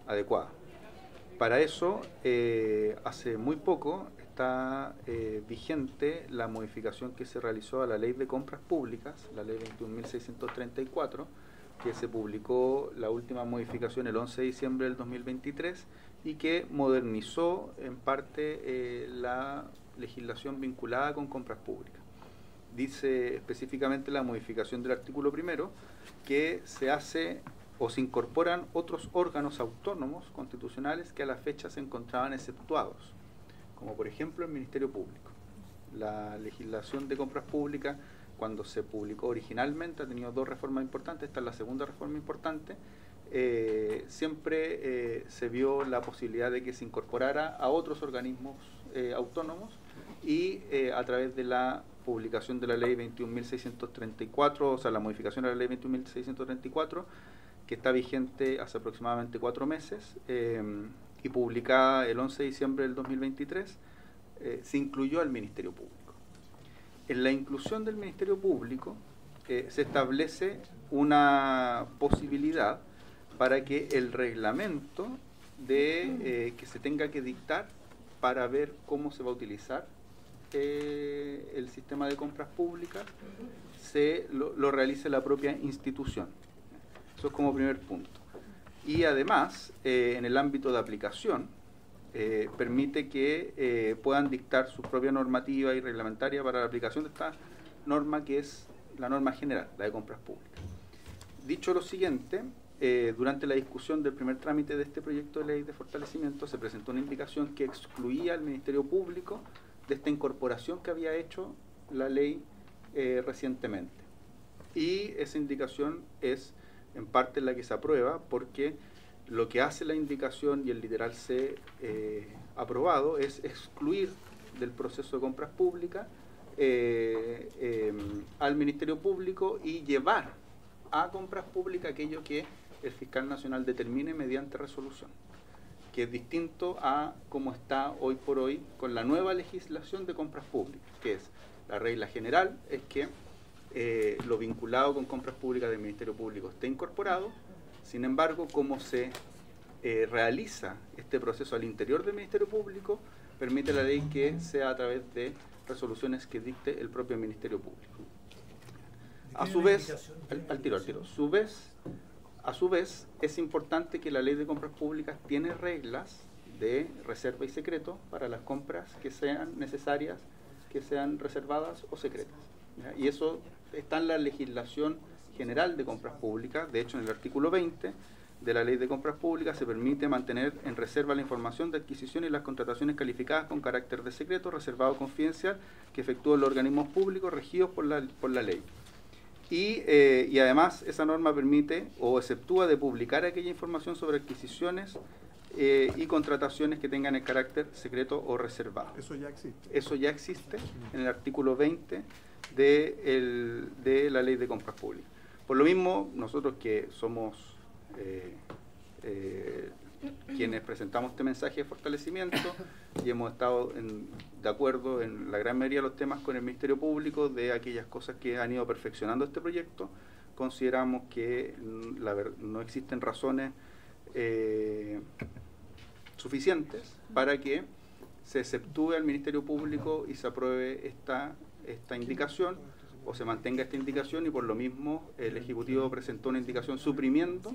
adecuada. Para eso, hace muy poco está vigente la modificación que se realizó a la Ley de Compras Públicas, la Ley 21.634, que se publicó la última modificación el 11 de diciembre del 2023 y que modernizó en parte la legislación vinculada con compras públicas. Dice específicamente la modificación del artículo primero que se hace o se incorporan otros órganos autónomos constitucionales que a la fecha se encontraban exceptuados, como por ejemplo el Ministerio Público. La legislación de compras públicas, cuando se publicó originalmente, ha tenido dos reformas importantes. Esta es la segunda reforma importante. Siempre se vio la posibilidad de que se incorporara a otros organismos autónomos y a través de la publicación de la Ley 21.634, o sea, la modificación de la Ley 21.634, que está vigente hace aproximadamente 4 meses y publicada el 11 de diciembre del 2023, se incluyó al Ministerio Público. En la inclusión del Ministerio Público se establece una posibilidad para que el reglamento que se tenga que dictar para ver cómo se va a utilizar el sistema de compras públicas lo realice la propia institución. Eso es como primer punto. Y además, en el ámbito de aplicación, permite que puedan dictar su propia normativa y reglamentaria para la aplicación de esta norma, que es la norma general, la de compras públicas. Dicho lo siguiente, durante la discusión del primer trámite de este proyecto de ley de fortalecimiento se presentó una indicación que excluía al Ministerio Público de esta incorporación que había hecho la ley recientemente. Y esa indicación es en parte la que se aprueba, porque lo que hace la indicación y el literal C aprobado es excluir del proceso de compras públicas al Ministerio Público y llevar a compras públicas aquello que el fiscal nacional determine mediante resolución, que es distinto a cómo está hoy por hoy con la nueva legislación de compras públicas, que es la regla general, es que lo vinculado con compras públicas del Ministerio Público esté incorporado. Sin embargo, cómo se realiza este proceso al interior del Ministerio Público, permite la ley que sea a través de resoluciones que dicte el propio Ministerio Público. A su vez, a su vez, es importante que la ley de compras públicas tiene reglas de reserva y secreto para las compras que sean necesarias, que sean reservadas o secretas, ¿ya? Y eso está en la legislación general de compras públicas. De hecho, en el artículo 20 de la Ley de Compras Públicas se permite mantener en reserva la información de adquisición y las contrataciones calificadas con carácter de secreto, reservado o confidencial que efectúan los organismos públicos regidos por la ley. Y además esa norma permite o exceptúa de publicar aquella información sobre adquisiciones y contrataciones que tengan el carácter secreto o reservado. Eso ya existe. Eso ya existe en el artículo 20 de la Ley de Compras Públicas. Por lo mismo, nosotros que somos quienes presentamos este mensaje de fortalecimiento y hemos estado de acuerdo en la gran mayoría de los temas con el Ministerio Público de aquellas cosas que han ido perfeccionando este proyecto, consideramos que no existen razones suficientes para que se exceptúe al Ministerio Público y se apruebe esta indicación o se mantenga esta indicación, y por lo mismo el Ejecutivo presentó una indicación suprimiendo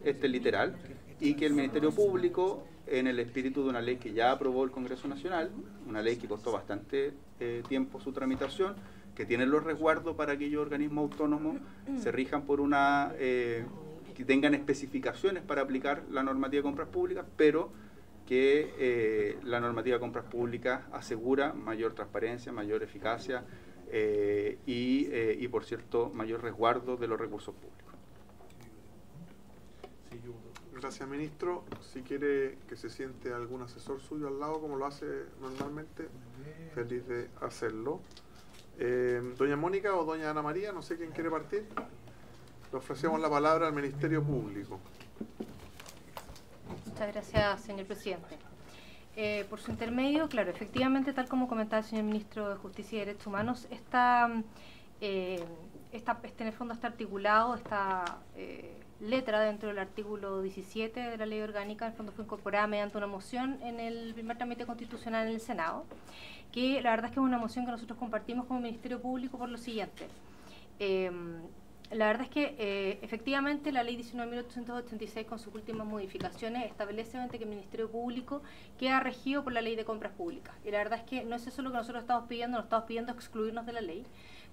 este literal, y que el Ministerio Público, en el espíritu de una ley que ya aprobó el Congreso Nacional, una ley que costó bastante tiempo su tramitación, que tiene los resguardos para aquellos organismos autónomos se rijan por que tengan especificaciones para aplicar la normativa de compras públicas, pero que la normativa de compras públicas asegura mayor transparencia, mayor eficacia y por cierto, mayor resguardo de los recursos públicos. Gracias, ministro. Si quiere que se siente algún asesor suyo al lado, como lo hace normalmente, feliz de hacerlo. Doña Mónica o doña Ana María, no sé quién quiere partir. Le ofrecemos la palabra al Ministerio Público. Muchas gracias, señor presidente. Por su intermedio, claro, efectivamente, tal como comentaba el señor ministro de Justicia y Derechos Humanos, en el fondo está articulado letra dentro del artículo 17 de la ley orgánica, en el fondo fue incorporada mediante una moción en el primer trámite constitucional en el Senado, que la verdad es que es una moción que nosotros compartimos como Ministerio Público por lo siguiente. La verdad es que efectivamente la ley 19.886 con sus últimas modificaciones establece que el Ministerio Público queda regido por la ley de compras públicas. Y la verdad es que no es eso lo que nosotros estamos pidiendo, nos estamos pidiendo excluirnos de la ley,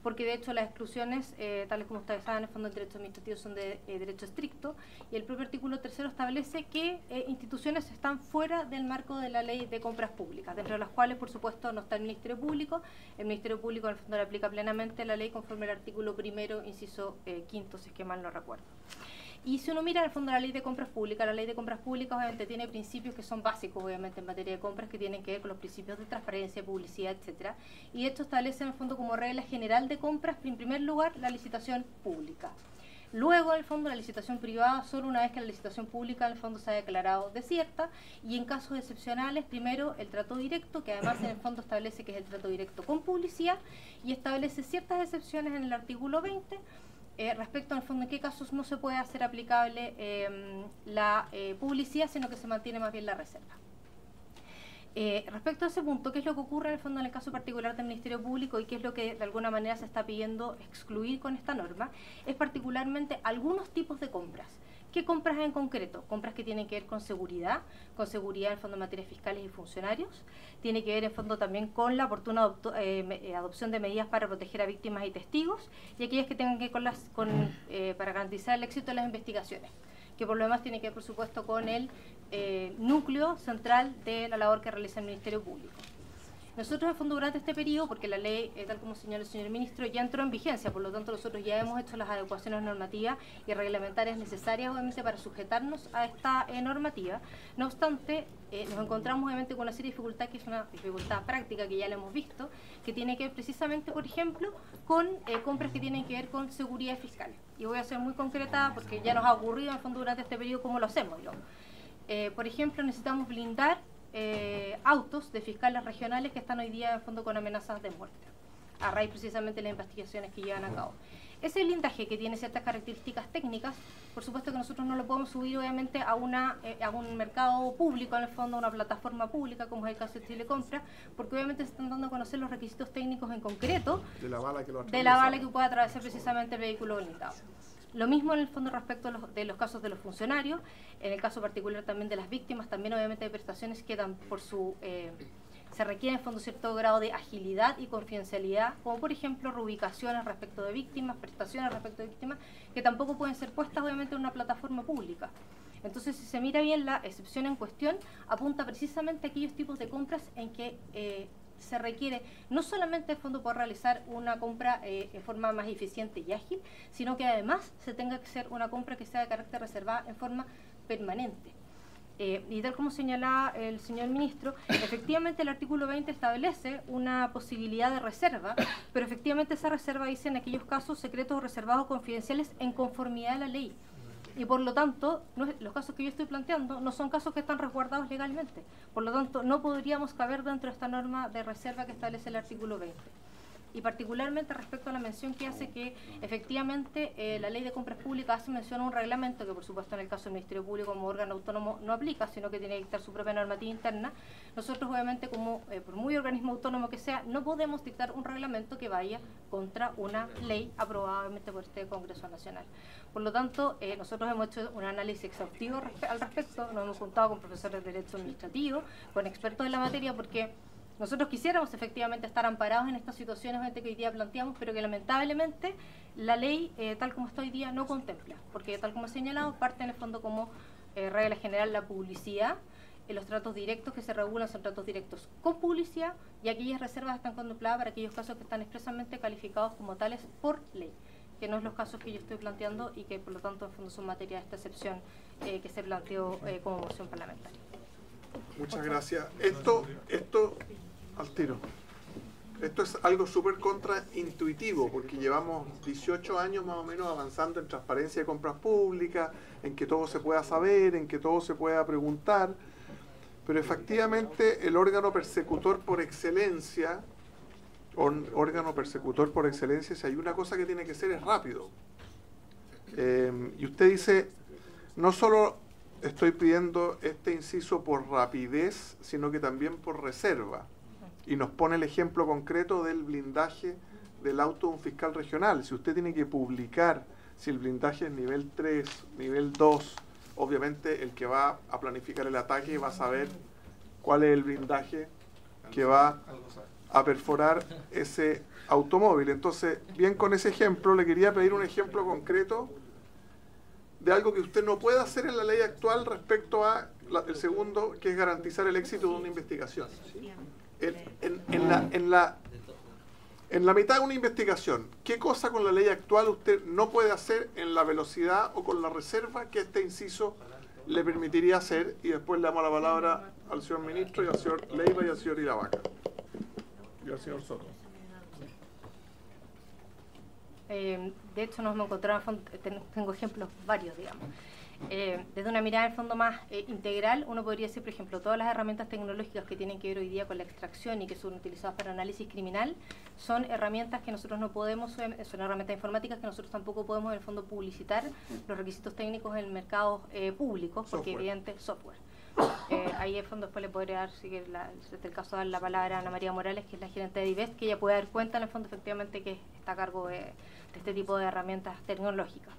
porque de hecho las exclusiones, tales como ustedes saben, en el fondo del derecho administrativo son de derecho estricto, y el propio artículo 3 establece que instituciones están fuera del marco de la ley de compras públicas, dentro de las cuales por supuesto no está el Ministerio Público. El Ministerio Público en el fondo le aplica plenamente la ley conforme al artículo 1º, inciso 5º, si es que mal no recuerdo. Y si uno mira en el fondo la ley de compras públicas, la ley de compras públicas obviamente tiene principios que son básicos obviamente en materia de compras, que tienen que ver con los principios de transparencia, publicidad, etcétera. Y esto establece en el fondo como regla general de compras, en primer lugar, la licitación pública. Luego, en el fondo, la licitación privada, solo una vez que la licitación pública, en el fondo, se ha declarado desierta, y en casos excepcionales, primero, el trato directo, que además, en el fondo, establece que es el trato directo con publicidad, y establece ciertas excepciones en el artículo 20, respecto al fondo en qué casos no se puede hacer aplicable la publicidad, sino que se mantiene más bien la reserva. Respecto a ese punto, ¿qué es lo que ocurre en el fondo en el caso particular del Ministerio Público y qué es lo que de alguna manera se está pidiendo excluir con esta norma? Es particularmente algunos tipos de compras. ¿Qué compras en concreto? Compras que tienen que ver con seguridad en el fondo en materias fiscales y funcionarios, tiene que ver en fondo también con la oportuna adopción de medidas para proteger a víctimas y testigos, y aquellas que tengan que ver para garantizar el éxito de las investigaciones, que por lo demás tiene que ver por supuesto con el núcleo central de la labor que realiza el Ministerio Público. Nosotros, en el fondo, durante este periodo, porque la ley, tal como señaló el señor ministro, ya entró en vigencia, por lo tanto nosotros ya hemos hecho las adecuaciones normativas y reglamentarias necesarias, obviamente, para sujetarnos a esta normativa. No obstante, nos encontramos, obviamente, con una serie de dificultades, que es una dificultad práctica que ya la hemos visto, que tiene que ver precisamente, por ejemplo, con compras que tienen que ver con seguridad fiscal. Y voy a ser muy concreta, porque ya nos ha ocurrido, en el fondo, durante este periodo, cómo lo hacemos. Por ejemplo, necesitamos blindar autos de fiscales regionales que están hoy día en fondo con amenazas de muerte, a raíz precisamente de las investigaciones que llevan a cabo. Ese blindaje, que tiene ciertas características técnicas, por supuesto que nosotros no lo podemos subir obviamente a un mercado público, en el fondo a una plataforma pública como es el caso de Telecompra, porque obviamente se están dando a conocer los requisitos técnicos en concreto de la bala que pueda atravesar precisamente el vehículo blindado. Lo mismo en el fondo respecto de los casos de los funcionarios, en el caso particular también de las víctimas, también obviamente hay prestaciones que dan por su... se requiere en fondo cierto grado de agilidad y confidencialidad, como por ejemplo reubicaciones respecto de víctimas, prestaciones respecto de víctimas, que tampoco pueden ser puestas obviamente en una plataforma pública. Entonces, si se mira bien, la excepción en cuestión apunta precisamente a aquellos tipos de compras en que se requiere no solamente el fondo poder realizar una compra en forma más eficiente y ágil, sino que además se tenga que hacer una compra que sea de carácter reservada en forma permanente. Y tal como señalaba el señor ministro, efectivamente el artículo 20 establece una posibilidad de reserva, pero efectivamente esa reserva dice en aquellos casos secretos o reservados confidenciales en conformidad a la ley. Y por lo tanto, los casos que yo estoy planteando no son casos que están resguardados legalmente. Por lo tanto, no podríamos caber dentro de esta norma de reserva que establece el artículo 20. Y particularmente respecto a la mención que hace que efectivamente la ley de compras públicas hace mención a un reglamento que por supuesto en el caso del Ministerio Público como órgano autónomo no aplica, sino que tiene que dictar su propia normativa interna. Nosotros obviamente como por muy organismo autónomo que sea, no podemos dictar un reglamento que vaya contra una ley aprobada obviamente por este Congreso Nacional. Por lo tanto, nosotros hemos hecho un análisis exhaustivo al respecto, nos hemos juntado con profesores de Derecho Administrativo, con expertos en la materia, porque nosotros quisiéramos efectivamente estar amparados en estas situaciones que hoy día planteamos, pero que lamentablemente la ley, tal como está hoy día, no contempla, porque tal como he señalado, parte en el fondo como regla general la publicidad, los tratos directos que se regulan son tratos directos con publicidad, y aquellas reservas están contempladas para aquellos casos que están expresamente calificados como tales por ley, que no es los casos que yo estoy planteando y que por lo tanto en fondo son materia de esta excepción que se planteó como moción parlamentaria. Muchas gracias. Esto al tiro. Esto es algo súper contraintuitivo, porque llevamos 18 años más o menos avanzando en transparencia de compras públicas, en que todo se pueda saber, en que todo se pueda preguntar, pero efectivamente el órgano persecutor por excelencia, si hay una cosa que tiene que ser es rápido. Y usted dice, no solo estoy pidiendo este inciso por rapidez, sino que también por reserva. Y nos pone el ejemplo concreto del blindaje del auto de un fiscal regional. Si usted tiene que publicar si el blindaje es nivel 3, nivel 2, obviamente el que va a planificar el ataque va a saber cuál es el blindaje que va a perforar ese automóvil. Entonces, bien, con ese ejemplo, le quería pedir un ejemplo concreto de algo que usted no puede hacer en la ley actual respecto a el segundo, que es garantizar el éxito de una investigación. En la mitad de una investigación, ¿qué cosa con la ley actual usted no puede hacer en la velocidad o con la reserva que este inciso le permitiría hacer? Y después le damos la palabra al señor ministro y al señor Leiva y al señor Iravaca. Y al señor Soto. De hecho, nos hemos encontrado, tengo ejemplos varios, digamos. Desde una mirada en el fondo más integral, uno podría decir, por ejemplo, todas las herramientas tecnológicas que tienen que ver hoy día con la extracción y que son utilizadas para análisis criminal, son herramientas que nosotros no podemos, son herramientas informáticas que nosotros tampoco podemos en el fondo publicitar los requisitos técnicos en el mercado público, porque evidente software. Ahí en el fondo después le podría dar, si desde el caso, dar la palabra a Ana María Morales, que es la gerente de Divest, que ella puede dar cuenta en el fondo efectivamente que está a cargo de este tipo de herramientas tecnológicas.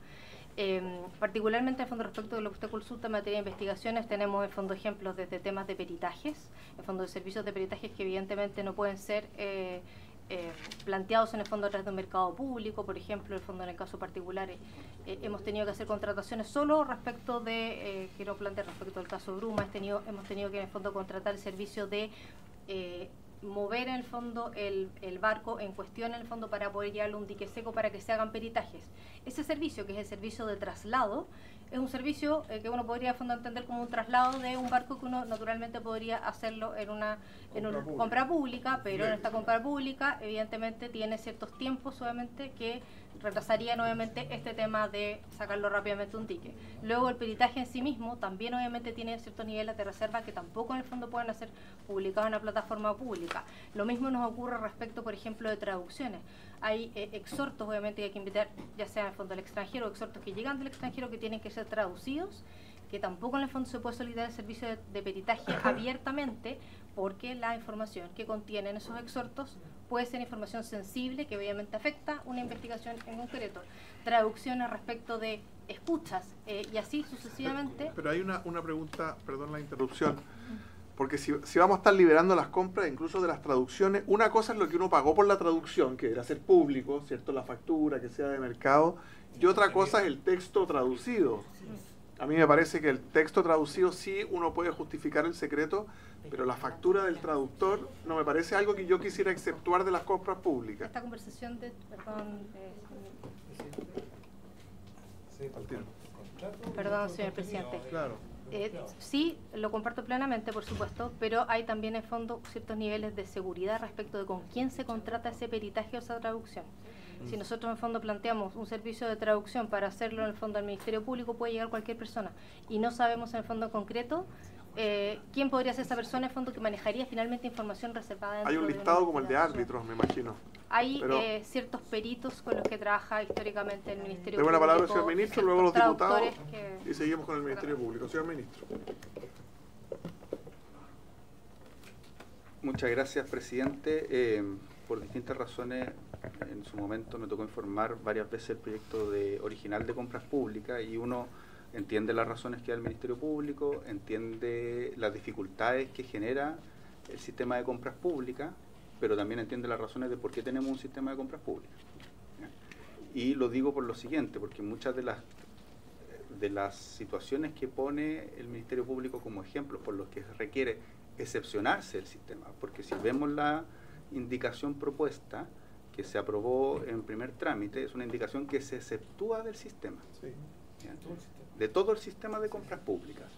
Particularmente en el fondo respecto de lo que usted consulta en materia de investigaciones, tenemos en fondo ejemplos desde temas de peritajes, en fondo de servicios de peritajes que evidentemente no pueden ser planteados en el fondo a través de un mercado público. Por ejemplo, en el fondo en el caso particular hemos tenido que hacer contrataciones solo respecto de, quiero plantear respecto al caso Bruma, hemos tenido que en el fondo contratar el servicio de mover en el fondo el barco en cuestión en el fondo para poder llevarlo a un dique seco para que se hagan peritajes. Ese servicio, que es el servicio de traslado, es un servicio que uno podría en el fondo entender como un traslado de un barco que uno naturalmente podría hacerlo en una compra pública, pero en esta compra pública evidentemente tiene ciertos tiempos obviamente que retrasaría nuevamente este tema de sacarlo rápidamente un dique. Luego el peritaje en sí mismo también obviamente tiene ciertos niveles de reserva que tampoco en el fondo pueden ser publicados en una plataforma pública. Lo mismo nos ocurre respecto, por ejemplo, de traducciones. Hay exhortos obviamente que hay que invitar, ya sea en el fondo al extranjero, exhortos que llegan del extranjero que tienen que ser traducidos, que tampoco en el fondo se puede solicitar el servicio de peritaje abiertamente, porque la información que contienen esos exhortos puede ser información sensible que obviamente afecta una investigación en concreto. Traducciones respecto de escuchas y así sucesivamente. Pero hay una pregunta, perdón la interrupción, porque si vamos a estar liberando las compras, incluso de las traducciones, una cosa es lo que uno pagó por la traducción, que era hacer público, ¿cierto? La factura, que sea de mercado, y otra cosa es el texto traducido. A mí me parece que el texto traducido sí uno puede justificar el secreto, pero la factura del traductor no me parece algo que yo quisiera exceptuar de las compras públicas. Esta conversación de... Perdón, señor presidente. Claro. Sí, lo comparto plenamente, por supuesto, pero hay también en fondo ciertos niveles de seguridad respecto de con quién se contrata ese peritaje o esa traducción. Si nosotros en fondo planteamos un servicio de traducción para hacerlo en el fondo al Ministerio Público, puede llegar cualquier persona y no sabemos en el fondo en concreto quién podría ser esa persona en fondo que manejaría finalmente información reservada. Hay un listado como el de árbitros, me imagino. Hay ciertos peritos con los que trabaja históricamente el Ministerio Público. Tengo la palabra al señor ministro, luego los diputados y seguimos con el Ministerio Público. Señor ministro. Muchas gracias, presidente. Por distintas razones, en su momento me tocó informar varias veces el proyecto original de compras públicas y uno entiende las razones que da el Ministerio Público, entiende las dificultades que genera el sistema de compras públicas, pero también entiende las razones de por qué tenemos un sistema de compras públicas. Y lo digo por lo siguiente, porque muchas de las situaciones que pone el Ministerio Público como ejemplos por los que requiere excepcionarse el sistema, porque si vemos la indicación propuesta que se aprobó en primer trámite, es una indicación que se exceptúa del sistema, de todo el sistema de compras públicas.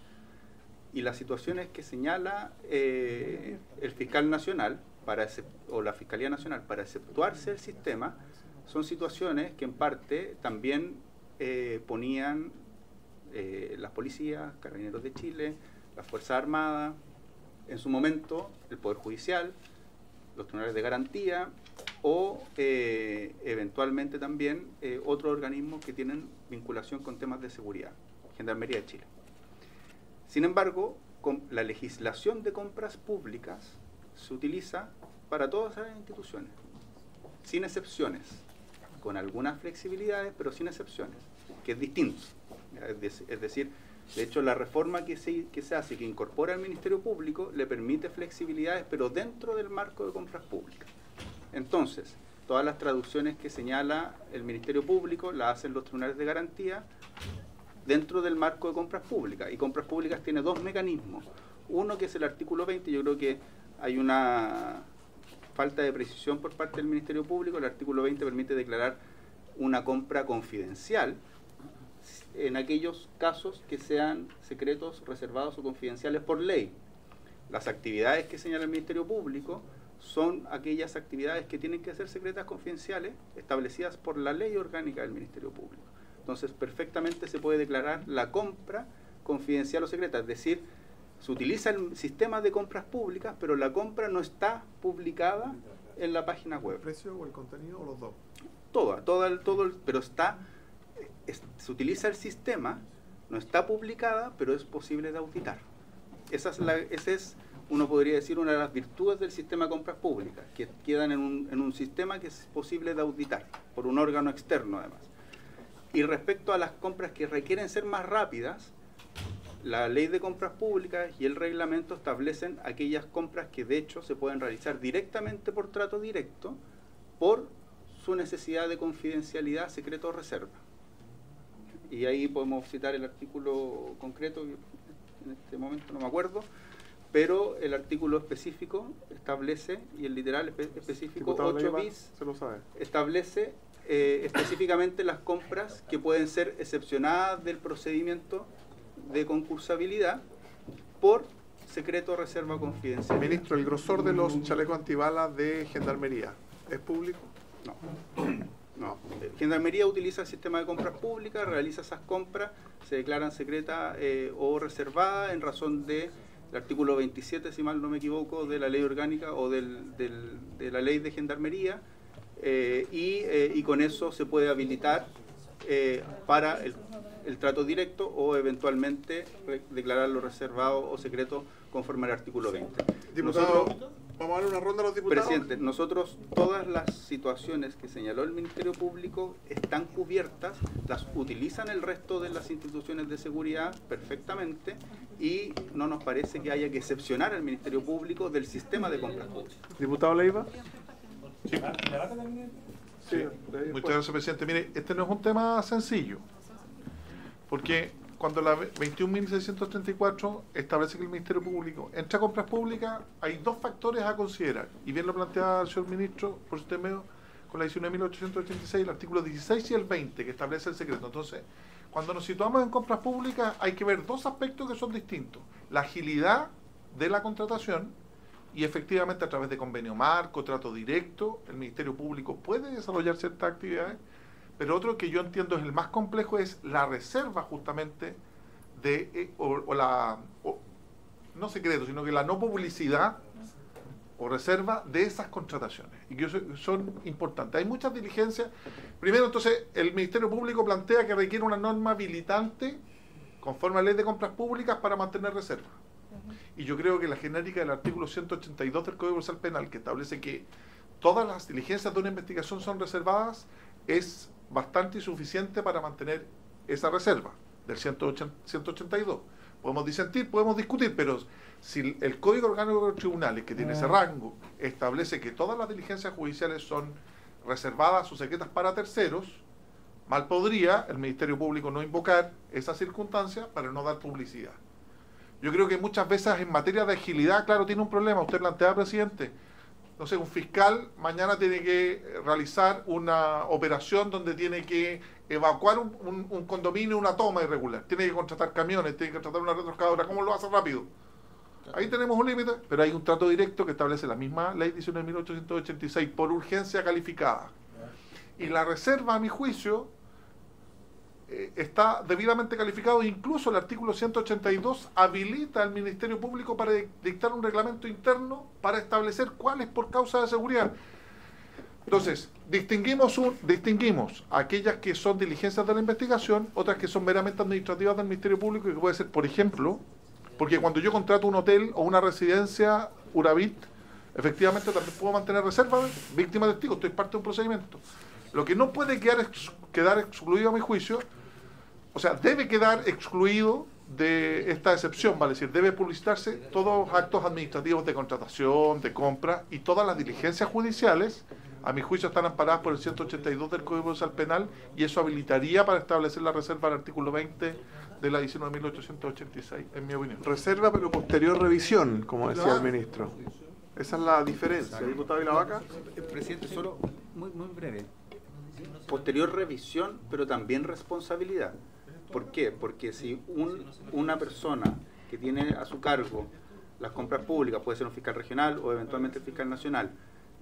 Y las situaciones que señala el fiscal nacional o la Fiscalía Nacional para exceptuarse del sistema son situaciones que en parte también ponían las policías, Carabineros de Chile, las Fuerzas Armadas, en su momento el Poder Judicial, los tribunales de garantía o eventualmente también otros organismos que tienen vinculación con temas de seguridad. Gendarmería de Chile. Sin embargo, la legislación de compras públicas se utiliza para todas las instituciones, sin excepciones, con algunas flexibilidades, pero sin excepciones, que es distinto. Es decir, de hecho, la reforma que se hace, que incorpora al Ministerio Público, le permite flexibilidades, pero dentro del marco de compras públicas. Entonces, todas las traducciones que señala el Ministerio Público las hacen los tribunales de garantía dentro del marco de compras públicas. Y compras públicas tiene dos mecanismos. Uno, que es el artículo 20, yo creo que hay una falta de precisión por parte del Ministerio Público. El artículo 20 permite declarar una compra confidencial en aquellos casos que sean secretos, reservados o confidenciales por ley. Las actividades que señala el Ministerio Público son aquellas actividades que tienen que ser secretas confidenciales establecidas por la ley orgánica del Ministerio Público. Entonces, perfectamente se puede declarar la compra confidencial o secreta, es decir, se utiliza el sistema de compras públicas, pero la compra no está publicada en la página web. ¿El precio o el contenido o los dos? Pero se utiliza el sistema, no está publicada, pero es posible de auditar. Esa es, uno podría decir, una de las virtudes del sistema de compras públicas, que quedan en un sistema que es posible de auditar, por un órgano externo además. Y respecto a las compras que requieren ser más rápidas, la ley de compras públicas y el reglamento establecen aquellas compras que de hecho se pueden realizar directamente por trato directo, por su necesidad de confidencialidad, secreto o reserva. Y ahí podemos citar el artículo concreto, en este momento no me acuerdo, pero el artículo específico establece, y el literal específico 8 bis, se lo sabe, establece específicamente las compras que pueden ser excepcionadas del procedimiento de concursabilidad por secreto, reserva o confidencialidad. Ministro, el grosor de los chalecos antibalas de Gendarmería, ¿es público? No. Gendarmería utiliza el sistema de compras públicas, realiza esas compras, se declaran secretas o reservadas en razón del artículo 27, si mal no me equivoco, de la ley orgánica o de la ley de Gendarmería, y con eso se puede habilitar para el trato directo o eventualmente declararlo reservado o secreto conforme al artículo 20. Diputado, vamos a dar una ronda a los diputados. Presidente, nosotros todas las situaciones que señaló el Ministerio Público están cubiertas, las utilizan el resto de las instituciones de seguridad perfectamente y no nos parece que haya que excepcionar al Ministerio Público del sistema de compras públicas. Diputado Leiva. Sí. Muchas gracias, presidente. Mire, este no es un tema sencillo, porque cuando la 21.634 establece que el Ministerio Público entra a compras públicas, hay dos factores a considerar, y bien lo plantea el señor ministro por su medio con la 19.886, el artículo 16 y el 20, que establece el secreto. Entonces, cuando nos situamos en compras públicas, hay que ver dos aspectos que son distintos: la agilidad de la contratación, y efectivamente a través de convenio marco, trato directo, el Ministerio Público puede desarrollar ciertas actividades, pero otro que yo entiendo es el más complejo es la reserva justamente no secreto, sino que la no publicidad o reserva de esas contrataciones, y que son importantes. Hay muchas diligencias. Primero, entonces, el Ministerio Público plantea que requiere una norma habilitante conforme a la ley de compras públicas para mantener reserva. Y yo creo que la genérica del artículo 182 del Código Procesal Penal, que establece que todas las diligencias de una investigación son reservadas, es bastante insuficiente para mantener esa reserva del 182. Podemos disentir, podemos discutir, pero si el Código Orgánico de los Tribunales, que tiene ese rango, establece que todas las diligencias judiciales son reservadas o secretas para terceros, mal podría el Ministerio Público no invocar esa circunstancia para no dar publicidad. Yo creo que muchas veces en materia de agilidad, claro, tiene un problema. Usted plantea, presidente, no sé, un fiscal mañana tiene que realizar una operación donde tiene que evacuar un condominio, una toma irregular. Tiene que contratar camiones, tiene que contratar una retroexcavadora. ¿Cómo lo hace rápido? Ahí tenemos un límite, pero hay un trato directo que establece la misma ley 19.886 por urgencia calificada. Y la reserva, a mi juicio, está debidamente calificado. Incluso el artículo 182 habilita al Ministerio Público para dictar un reglamento interno para establecer cuáles por causa de seguridad. Entonces, distinguimos aquellas que son diligencias de la investigación, otras que son meramente administrativas del Ministerio Público, y que puede ser, por ejemplo, porque cuando yo contrato un hotel o una residencia Uravit, efectivamente también puedo mantener reserva, víctima de testigo, estoy parte de un procedimiento. Lo que no puede quedar excluido a mi juicio, o sea, debe quedar excluido de esta excepción, vale decir, debe publicitarse todos los actos administrativos de contratación, de compra y todas las diligencias judiciales, a mi juicio están amparadas por el 182 del Código Procesal Penal, y eso habilitaría para establecer la reserva al artículo 20 de la 19.886, en mi opinión. Reserva pero posterior revisión, como decía el ministro. Esa es la diferencia, diputado Vilavaca. Presidente, solo muy breve. Posterior revisión, pero también responsabilidad. ¿Por qué? Porque si una persona que tiene a su cargo las compras públicas, puede ser un fiscal regional o eventualmente el fiscal nacional,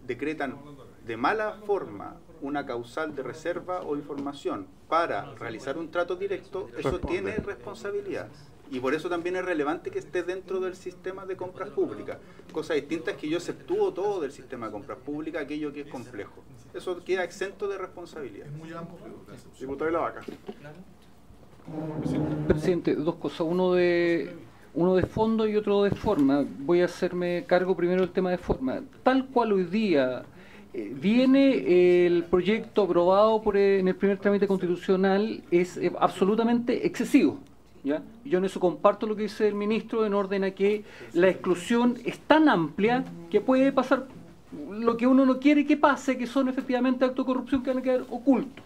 decretan de mala forma una causal de reserva o información para realizar un trato directo, eso tiene responsabilidad. Y por eso también es relevante que esté dentro del sistema de compras públicas. Cosa distinta es que yo exceptúo todo del sistema de compras públicas, aquello que es complejo. Eso queda exento de responsabilidad. Es muy amplio. Diputado Vilavaca. Presidente, dos cosas, uno de fondo y otro de forma. Voy a hacerme cargo primero del tema de forma. Tal cual hoy día viene el proyecto aprobado en el primer trámite constitucional, es absolutamente excesivo, ¿ya? Yo en eso comparto lo que dice el ministro, en orden a que la exclusión es tan amplia que puede pasar lo que uno no quiere que pase, que son efectivamente actos de corrupción que van a quedar ocultos.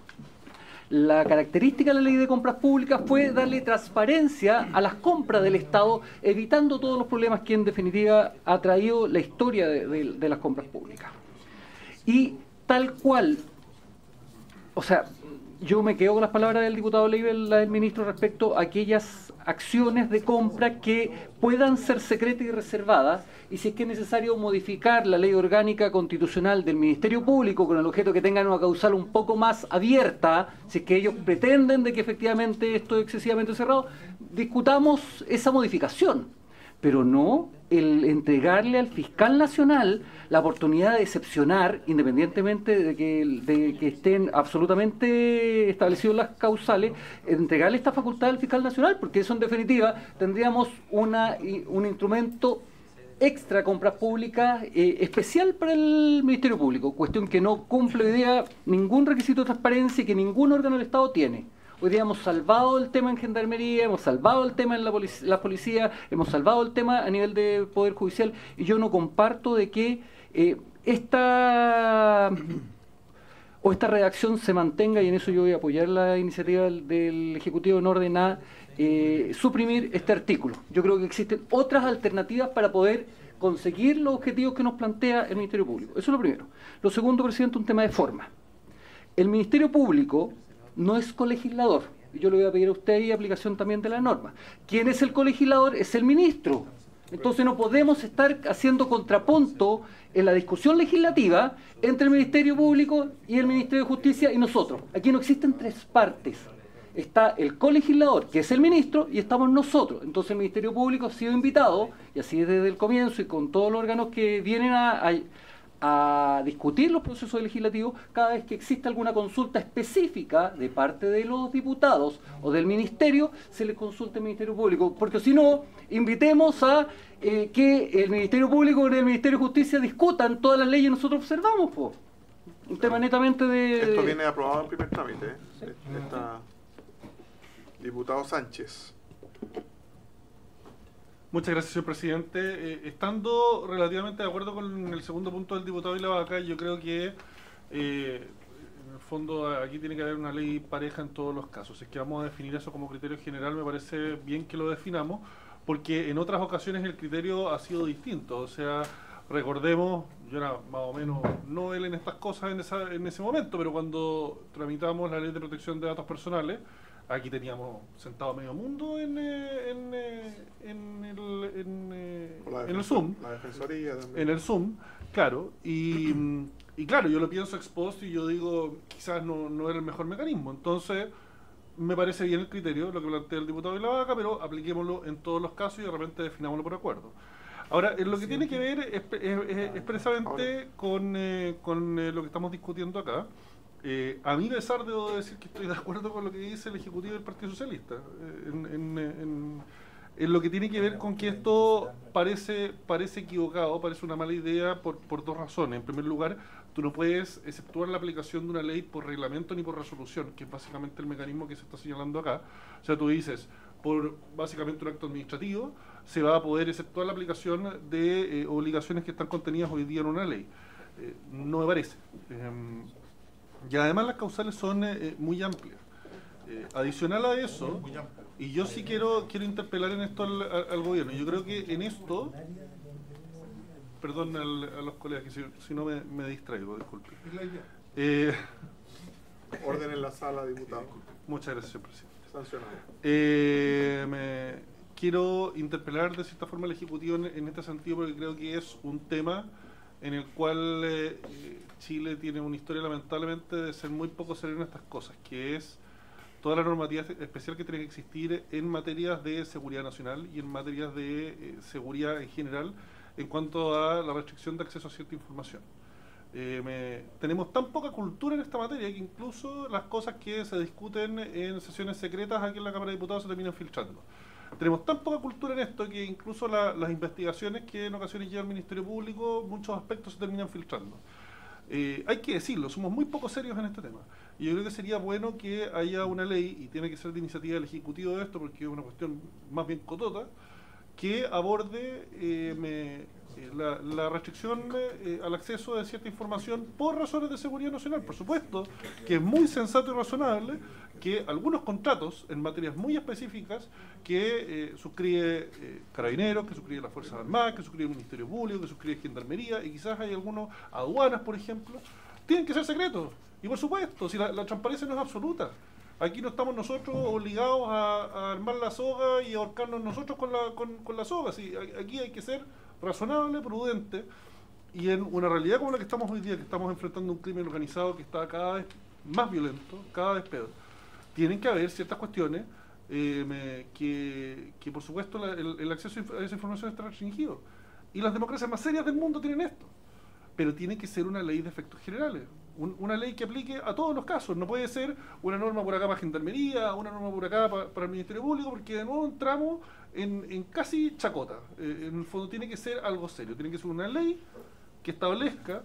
La característica de la ley de compras públicas fue darle transparencia a las compras del Estado, evitando todos los problemas que en definitiva ha traído la historia de las compras públicas. Y tal cual, o sea, yo me quedo con las palabras del diputado Leiva, la del ministro, respecto a aquellas acciones de compra que puedan ser secretas y reservadas, y si es que es necesario modificar la ley orgánica constitucional del Ministerio Público con el objeto que tengan una causal un poco más abierta, si es que ellos pretenden de que efectivamente esto es excesivamente cerrado, discutamos esa modificación, pero no el entregarle al fiscal nacional la oportunidad de excepcionar, independientemente de que estén absolutamente establecidos las causales, entregarle esta facultad al fiscal nacional, porque eso en definitiva tendríamos un instrumento extra compras públicas especial para el Ministerio Público, cuestión que no cumple hoy día ningún requisito de transparencia y que ningún órgano del Estado tiene. Hoy día hemos salvado el tema en Gendarmería, hemos salvado el tema en la policía, hemos salvado el tema a nivel de Poder Judicial, y yo no comparto de que esta redacción se mantenga, y en eso yo voy a apoyar la iniciativa del Ejecutivo en orden a suprimir este artículo. Yo creo que existen otras alternativas para poder conseguir los objetivos que nos plantea el Ministerio Público. Eso es lo primero. Lo segundo, presidente, un tema de forma. El Ministerio Público no es colegislador. Yo le voy a pedir a usted ahí aplicación también de la norma. ¿Quién es el colegislador? Es el ministro. Entonces no podemos estar haciendo contrapunto en la discusión legislativa entre el Ministerio Público y el Ministerio de Justicia y nosotros. Aquí no existen tres partes. Está el colegislador, que es el ministro, y estamos nosotros. Entonces el Ministerio Público ha sido invitado, y así desde el comienzo y con todos los órganos que vienen a discutir los procesos legislativos, cada vez que existe alguna consulta específica de parte de los diputados o del ministerio, se les consulta al Ministerio Público, porque si no, invitemos a que el Ministerio Público y el Ministerio de Justicia discutan todas las leyes que nosotros observamos, po. Un tema netamente de... Esto viene aprobado en primer trámite, ¿eh? Está diputado Sánchez. Muchas gracias, señor presidente. Estando relativamente de acuerdo con el segundo punto del diputado Vilavaca, yo creo que en el fondo aquí tiene que haber una ley pareja en todos los casos. Es que vamos a definir eso como criterio general, me parece bien que lo definamos, porque en otras ocasiones el criterio ha sido distinto. O sea, recordemos, yo era más o menos no él en estas cosas en ese momento, pero cuando tramitamos la ley de protección de datos personales, aquí teníamos sentado a medio mundo en el Zoom. La defensoría también. En el Zoom, claro. Y claro, yo lo pienso ex post y yo digo, quizás no era el mejor mecanismo. Entonces, me parece bien el criterio, lo que plantea el diputado Vilavaca, pero apliquémoslo en todos los casos y de repente definámoslo por acuerdo. Ahora, lo que tiene que ver expresamente con lo que estamos discutiendo acá, a mi pesar debo decir que estoy de acuerdo con lo que dice el Ejecutivo del Partido Socialista, en lo que tiene que ver con que esto parece equivocado, parece una mala idea por dos razones. En primer lugar, tú no puedes exceptuar la aplicación de una ley por reglamento ni por resolución, que es básicamente el mecanismo que se está señalando acá. O sea, tú dices, por básicamente un acto administrativo, se va a poder exceptuar la aplicación de obligaciones que están contenidas hoy día en una ley. No me parece. Y además las causales son muy amplias. Adicional a eso, y yo sí quiero interpelar en esto al gobierno. Yo creo que en esto, perdón a los colegas, que si no me distraigo, disculpe. Orden en la sala, diputado. Muchas gracias, señor presidente. Sancionado. Quiero interpelar de cierta forma al Ejecutivo en este sentido, porque creo que es un tema en el cual Chile tiene una historia lamentablemente de ser muy poco sereno en estas cosas, que es toda la normativa especial que tiene que existir en materias de seguridad nacional y en materias de seguridad en general en cuanto a la restricción de acceso a cierta información. Tenemos tan poca cultura en esta materia que incluso las cosas que se discuten en sesiones secretas aquí en la Cámara de Diputados se terminan filtrando. Tenemos tan poca cultura en esto que incluso las investigaciones que en ocasiones lleva el Ministerio Público, muchos aspectos se terminan filtrando. Hay que decirlo, somos muy poco serios en este tema. Y yo creo que sería bueno que haya una ley, y tiene que ser de iniciativa del Ejecutivo de esto, porque es una cuestión más bien cotota, que aborde la restricción al acceso de cierta información por razones de seguridad nacional. Por supuesto que es muy sensato y razonable que algunos contratos en materias muy específicas que suscribe Carabineros, que suscribe las Fuerzas Armadas, que suscribe el Ministerio Público, que suscribe Gendarmería, y quizás hay algunos aduanas, por ejemplo, tienen que ser secretos. Y por supuesto, si la transparencia no es absoluta. Aquí no estamos nosotros obligados a armar la soga y ahorcarnos nosotros con la soga. Sí, aquí hay que ser razonable, prudente, y en una realidad como la que estamos hoy día, que estamos enfrentando un crimen organizado que está cada vez más violento, cada vez peor, tienen que haber ciertas cuestiones que por supuesto el acceso a esa información está restringido. Y las democracias más serias del mundo tienen esto. Pero tiene que ser una ley de efectos generales, una ley que aplique a todos los casos. No puede ser una norma por acá para Gendarmería, una norma por acá para el Ministerio Público, porque de nuevo entramos en casi chacota. En el fondo tiene que ser algo serio, tiene que ser una ley que establezca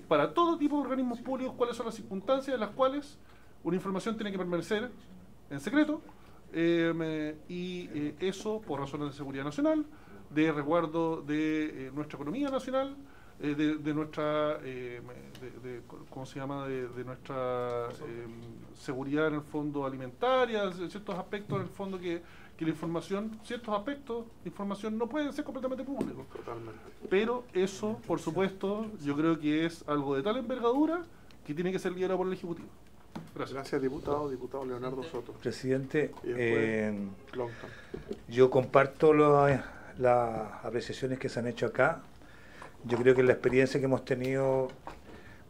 para todo tipo de organismos públicos cuáles son las circunstancias en las cuales una información tiene que permanecer en secreto, y eso por razones de seguridad nacional, de resguardo de nuestra economía nacional, de nuestra ¿cómo se llama? De nuestra seguridad en el fondo alimentaria, ciertos aspectos en el fondo que la información, ciertos aspectos de información no pueden ser completamente públicos. Totalmente. Pero eso, por supuesto, yo creo que es algo de tal envergadura que tiene que ser liderado por el Ejecutivo. Gracias, diputado. Diputado Leonardo Soto. Presidente, yo comparto las apreciaciones que se han hecho acá. Yo creo que la experiencia que hemos tenido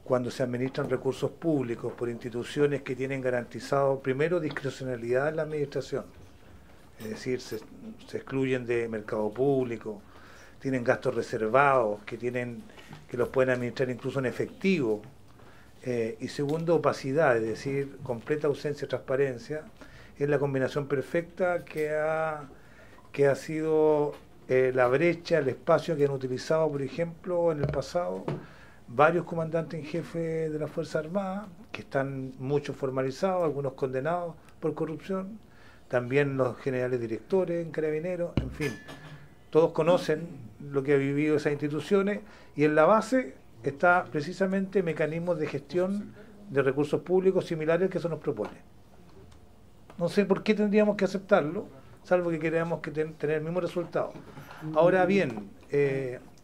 cuando se administran recursos públicos por instituciones que tienen garantizado primero discrecionalidad en la administración, es decir, se excluyen de mercado público, tienen gastos reservados, que los pueden administrar incluso en efectivo, y segundo, opacidad, es decir, completa ausencia de transparencia, es la combinación perfecta que ha sido la brecha, el espacio que han utilizado, por ejemplo, en el pasado, varios comandantes en jefe de las Fuerzas Armadas, que están muchos formalizados, algunos condenados por corrupción, también los generales directores en Carabineros, en fin, todos conocen lo que ha vivido esas instituciones, y en la base está precisamente mecanismos de gestión de recursos públicos similares que eso nos propone. No sé por qué tendríamos que aceptarlo, salvo que queramos tener el mismo resultado. Ahora bien,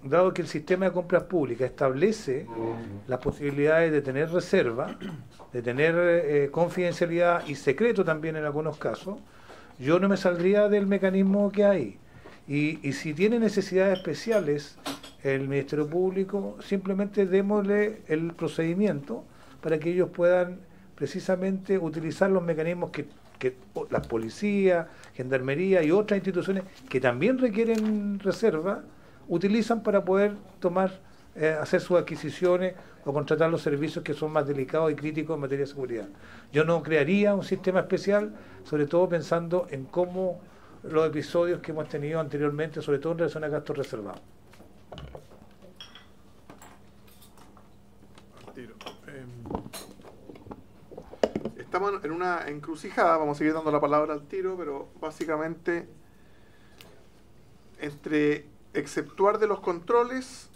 dado que el sistema de compras públicas establece las posibilidades de tener reserva, de tener confidencialidad y secreto también en algunos casos, yo no me saldría del mecanismo que hay. Y si tiene necesidades especiales el Ministerio Público, simplemente démosle el procedimiento para que ellos puedan precisamente utilizar los mecanismos que las policías, Gendarmería y otras instituciones que también requieren reserva, utilizan para poder hacer sus adquisiciones o contratar los servicios que son más delicados y críticos en materia de seguridad. Yo no crearía un sistema especial, sobre todo pensando en cómo los episodios que hemos tenido anteriormente, sobre todo en relación a gastos reservados. Estamos en una encrucijada, vamos a seguir dando la palabra al tiro, pero básicamente entre exceptuar de los controles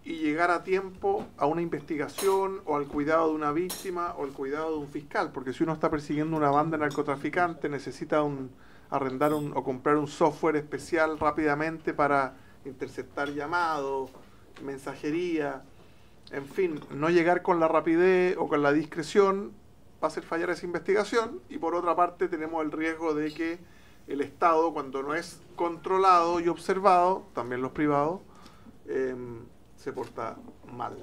y llegar a tiempo a una investigación o al cuidado de una víctima o al cuidado de un fiscal, porque si uno está persiguiendo una banda de narcotraficantes necesita arrendar o comprar un software especial rápidamente para interceptar llamados, mensajería, en fin, no llegar con la rapidez o con la discreción va a hacer fallar esa investigación. Y por otra parte tenemos el riesgo de que el Estado, cuando no es controlado y observado, también los privados, se porta mal.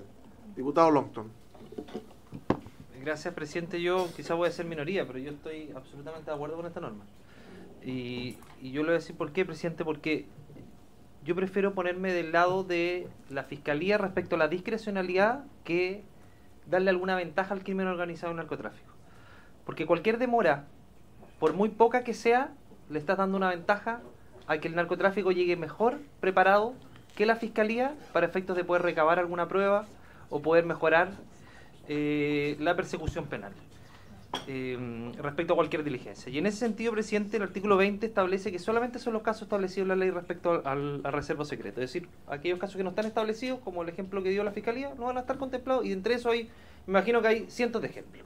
Diputado Longton. Gracias, presidente. Yo quizás voy a ser minoría, pero yo estoy absolutamente de acuerdo con esta norma. Y yo le voy a decir por qué, presidente, porque yo prefiero ponerme del lado de la Fiscalía respecto a la discrecionalidad que darle alguna ventaja al crimen organizado y narcotráfico. Porque cualquier demora, por muy poca que sea, le estás dando una ventaja a que el narcotráfico llegue mejor preparado que la Fiscalía para efectos de poder recabar alguna prueba o poder mejorar la persecución penal respecto a cualquier diligencia. Y en ese sentido, presidente, el artículo 20 establece que solamente son los casos establecidos en la ley respecto al reservo secreto. Es decir, aquellos casos que no están establecidos, como el ejemplo que dio la Fiscalía, no van a estar contemplados, y entre eso me imagino que hay cientos de ejemplos.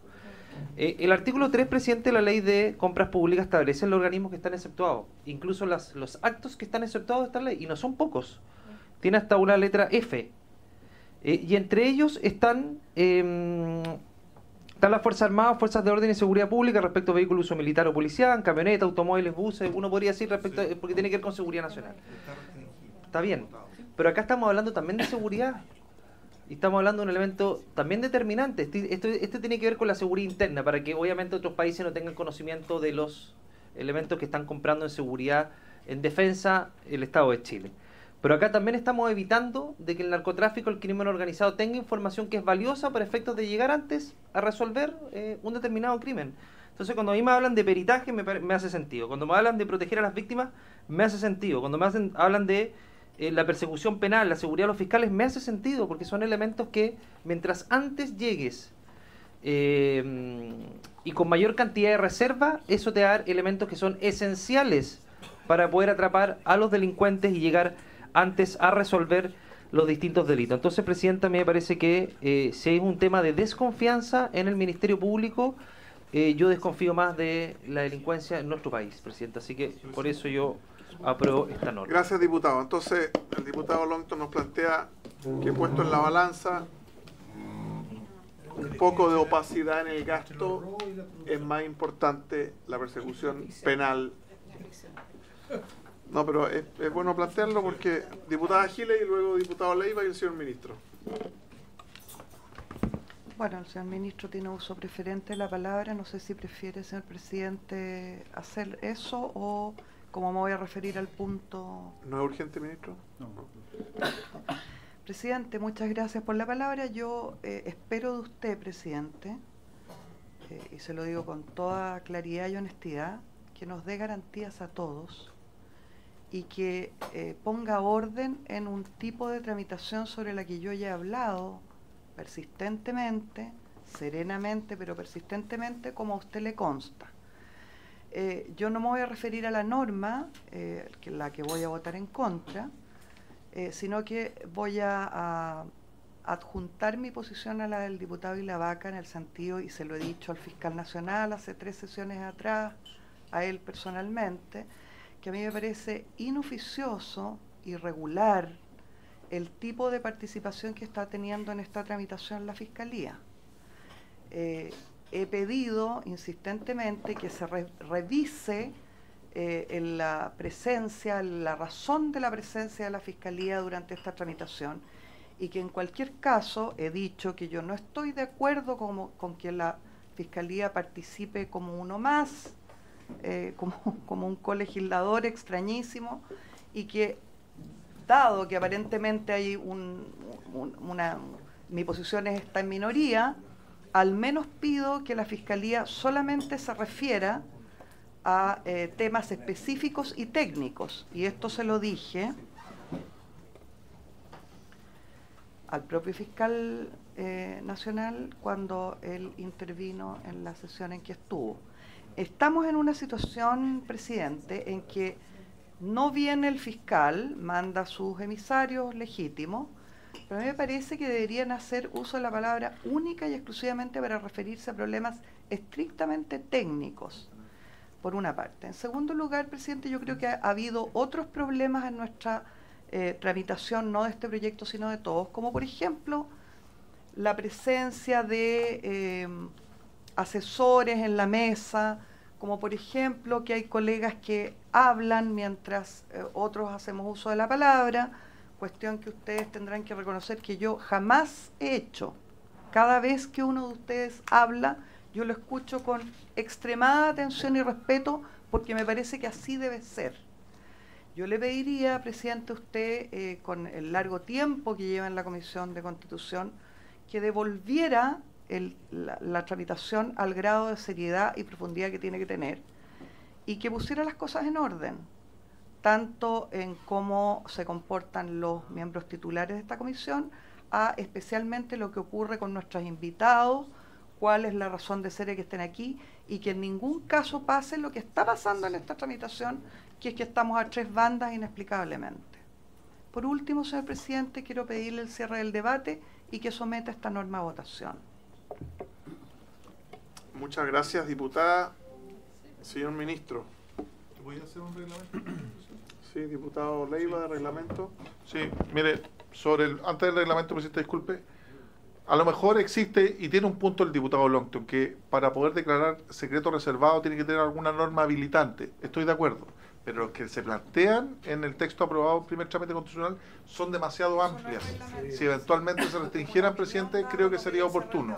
El artículo 3, presidente, de la ley de compras públicas establece los organismos que están exceptuados, incluso los actos que están exceptuados de esta ley, y no son pocos. Tiene hasta una letra F. Y entre ellos están las Fuerzas Armadas, Fuerzas de Orden y Seguridad Pública respecto a vehículos de uso militar o policial, camionetas, automóviles, buses, uno podría decir respecto porque tiene que ver con seguridad nacional. Está bien, pero acá estamos hablando también de seguridad. Y estamos hablando de un elemento también determinante. Este tiene que ver con la seguridad interna, para que obviamente otros países no tengan conocimiento de los elementos que están comprando en seguridad, en defensa, el Estado de Chile. Pero acá también estamos evitando de que el narcotráfico, el crimen organizado, tenga información que es valiosa para efectos de llegar antes a resolver un determinado crimen. Entonces, cuando a mí me hablan de peritaje, me hace sentido. Cuando me hablan de proteger a las víctimas, me hace sentido. Cuando hablan de la persecución penal, la seguridad de los fiscales, me hace sentido, porque son elementos que, mientras antes llegues y con mayor cantidad de reserva, eso te da elementos que son esenciales para poder atrapar a los delincuentes y llegar antes a resolver los distintos delitos. Entonces, presidenta, a mí me parece que si hay un tema de desconfianza en el Ministerio Público, yo desconfío más de la delincuencia en nuestro país, presidenta. Así que por eso yo apruebo esta norma. Gracias, diputado. Entonces, el diputado Longton nos plantea que, puesto en la balanza, un poco de opacidad en el gasto es más importante la persecución penal. No, pero es bueno plantearlo porque diputada Giles y luego diputado Leiva y el señor ministro. Bueno, el señor ministro tiene uso preferente de la palabra. No sé si prefiere, señor presidente, hacer eso o como me voy a referir al punto. ¿No es urgente, ministro? No. Presidente, muchas gracias por la palabra. Yo espero de usted, presidente, y se lo digo con toda claridad y honestidad, que nos dé garantías a todos y que ponga orden en un tipo de tramitación sobre la que yo ya he hablado persistentemente, serenamente, pero persistentemente, como a usted le consta. Yo no me voy a referir a la norma, la que voy a votar en contra, sino que voy a adjuntar mi posición a la del diputado Ilavaca en el sentido, y se lo he dicho al fiscal nacional hace 3 sesiones atrás, a él personalmente, que a mí me parece inoficioso, irregular, el tipo de participación que está teniendo en esta tramitación la Fiscalía. He pedido insistentemente que se revise en la presencia, la razón de la presencia de la Fiscalía durante esta tramitación, y que en cualquier caso he dicho que yo no estoy de acuerdo con que la Fiscalía participe como uno más, como un colegislador extrañísimo, y que dado que aparentemente hay mi posición está en minoría, al menos pido que la Fiscalía solamente se refiera a temas específicos y técnicos. Y esto se lo dije al propio fiscal nacional cuando él intervino en la sesión en que estuvo. Estamos en una situación, presidente, en que no viene el fiscal, manda sus emisarios legítimos, pero a mí me parece que deberían hacer uso de la palabra única y exclusivamente para referirse a problemas estrictamente técnicos, por una parte. En segundo lugar, presidente, yo creo que ha habido otros problemas en nuestra tramitación, no de este proyecto, sino de todos, como por ejemplo la presencia de asesores en la mesa, como por ejemplo que hay colegas que hablan mientras otros hacemos uso de la palabra, cuestión que ustedes tendrán que reconocer que yo jamás he hecho. Cada vez que uno de ustedes habla, yo lo escucho con extremada atención y respeto, porque me parece que así debe ser. Yo le pediría, presidente, a usted, con el largo tiempo que lleva en la Comisión de Constitución, que devolviera la tramitación al grado de seriedad y profundidad que tiene que tener, y que pusiera las cosas en orden, tanto en cómo se comportan los miembros titulares de esta comisión, a especialmente lo que ocurre con nuestros invitados, cuál es la razón de ser de que estén aquí, y que en ningún caso pase lo que está pasando en esta tramitación, que es que estamos a tres bandas inexplicablemente. Por último, señor presidente, quiero pedirle el cierre del debate y que someta esta norma a votación. Muchas gracias, diputada. Señor ministro. ¿Voy a hacer un reglamento? Sí, diputado Leiva, de reglamento. Sí, mire, antes del reglamento, presidente, disculpe, a lo mejor existe, y tiene un punto el diputado Longton, que para poder declarar secreto reservado tiene que tener alguna norma habilitante. Estoy de acuerdo. Pero los que se plantean en el texto aprobado en primer trámite constitucional son demasiado amplias. Si eventualmente se restringieran, presidente, creo que sería oportuno.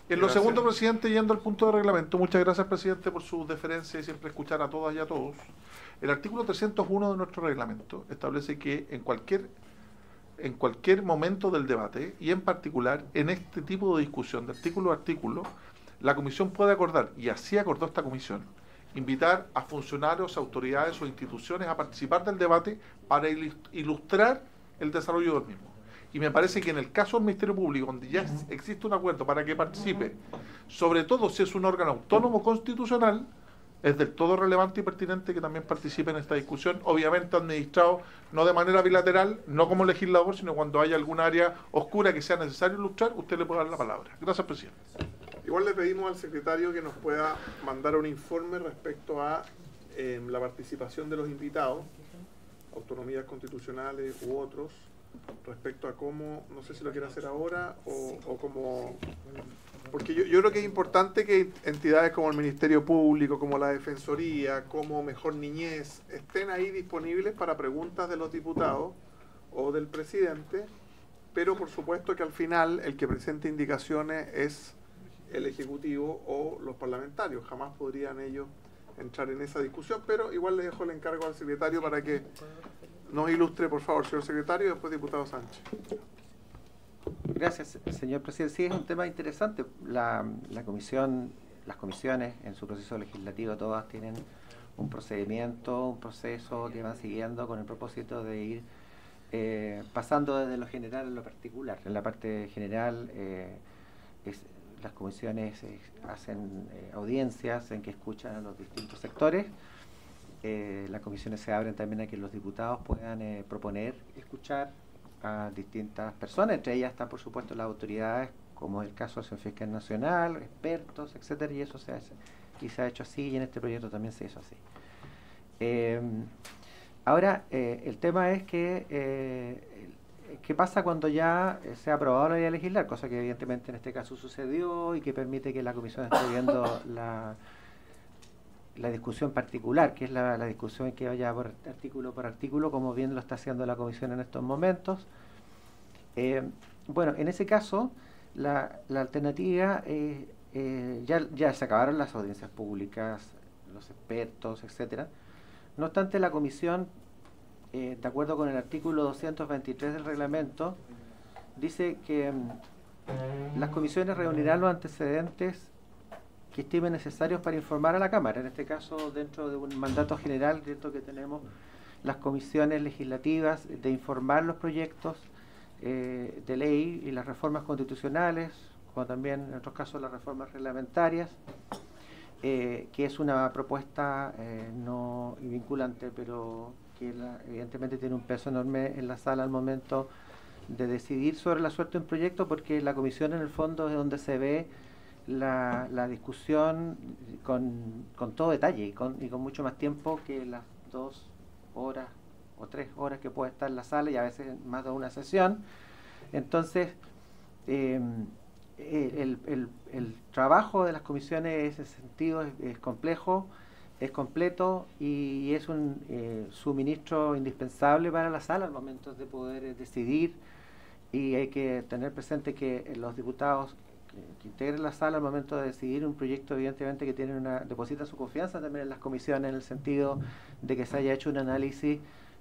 En lo segundo, presidente, yendo al punto de reglamento, muchas gracias, presidente, por su deferencia y siempre escuchar a todas y a todos. El artículo 301 de nuestro reglamento establece que en cualquier momento del debate, y en particular en este tipo de discusión de artículo a artículo, la comisión puede acordar, y así acordó esta comisión, invitar a funcionarios, autoridades o instituciones a participar del debate para ilustrar el desarrollo del mismo. Y me parece que en el caso del Ministerio Público, donde ya existe un acuerdo para que participe, sobre todo si es un órgano autónomo constitucional, es del todo relevante y pertinente que también participe en esta discusión, obviamente administrado no de manera bilateral, no como legislador, sino cuando haya alguna área oscura que sea necesario ilustrar, usted le puede dar la palabra. Gracias, presidente. Igual le pedimos al secretario que nos pueda mandar un informe respecto a la participación de los invitados, autonomías constitucionales u otros, respecto a cómo, no sé si lo quiere hacer ahora o cómo... Porque yo creo que es importante que entidades como el Ministerio Público, como la Defensoría, como Mejor Niñez, estén ahí disponibles para preguntas de los diputados o del presidente, pero por supuesto que al final el que presente indicaciones es el Ejecutivo o los parlamentarios. Jamás podrían ellos entrar en esa discusión, pero igual le dejo el encargo al secretario para que nos ilustre, por favor, señor secretario, y después diputado Sánchez. Gracias, señor presidente. Sí, es un tema interesante. Las comisiones en su proceso legislativo todas tienen un procedimiento, un proceso que van siguiendo con el propósito de ir pasando desde lo general a lo particular. En la parte general, las comisiones hacen audiencias en que escuchan a los distintos sectores. Las comisiones se abren también a que los diputados puedan proponer, escuchar a distintas personas, entre ellas están por supuesto las autoridades, como es el caso del Fiscal Nacional, expertos, etcétera, y eso se hace, y se ha hecho así, y en este proyecto también se hizo así. Ahora, el tema es que ¿qué pasa cuando ya se ha aprobado la ley a legislar? Cosa que evidentemente en este caso sucedió y que permite que la comisión esté viendo la discusión particular, que es la discusión que vaya por artículo, como bien lo está haciendo la comisión en estos momentos. Bueno, en ese caso, la alternativa, ya se acabaron las audiencias públicas, los expertos, etcétera. No obstante, la comisión de acuerdo con el artículo 223 del reglamento, dice que las comisiones reunirán los antecedentes que estimen necesarios para informar a la Cámara. En este caso, dentro de un mandato general, cierto, que tenemos las comisiones legislativas de informar los proyectos de ley y las reformas constitucionales, como también en otros casos las reformas reglamentarias, que es una propuesta no vinculante, pero que evidentemente tiene un peso enorme en la sala al momento de decidir sobre la suerte de un proyecto, porque la comisión en el fondo es donde se ve la discusión con todo detalle y con mucho más tiempo que las 2 horas o 3 horas que puede estar en la sala, y a veces más de una sesión. Entonces, el trabajo de las comisiones en ese sentido es complejo, es completo y es un suministro indispensable para la sala al momento de poder decidir, y hay que tener presente que los diputados que integren la sala al momento de decidir un proyecto, evidentemente que depositan su confianza también en las comisiones, en el sentido de que se haya hecho un análisis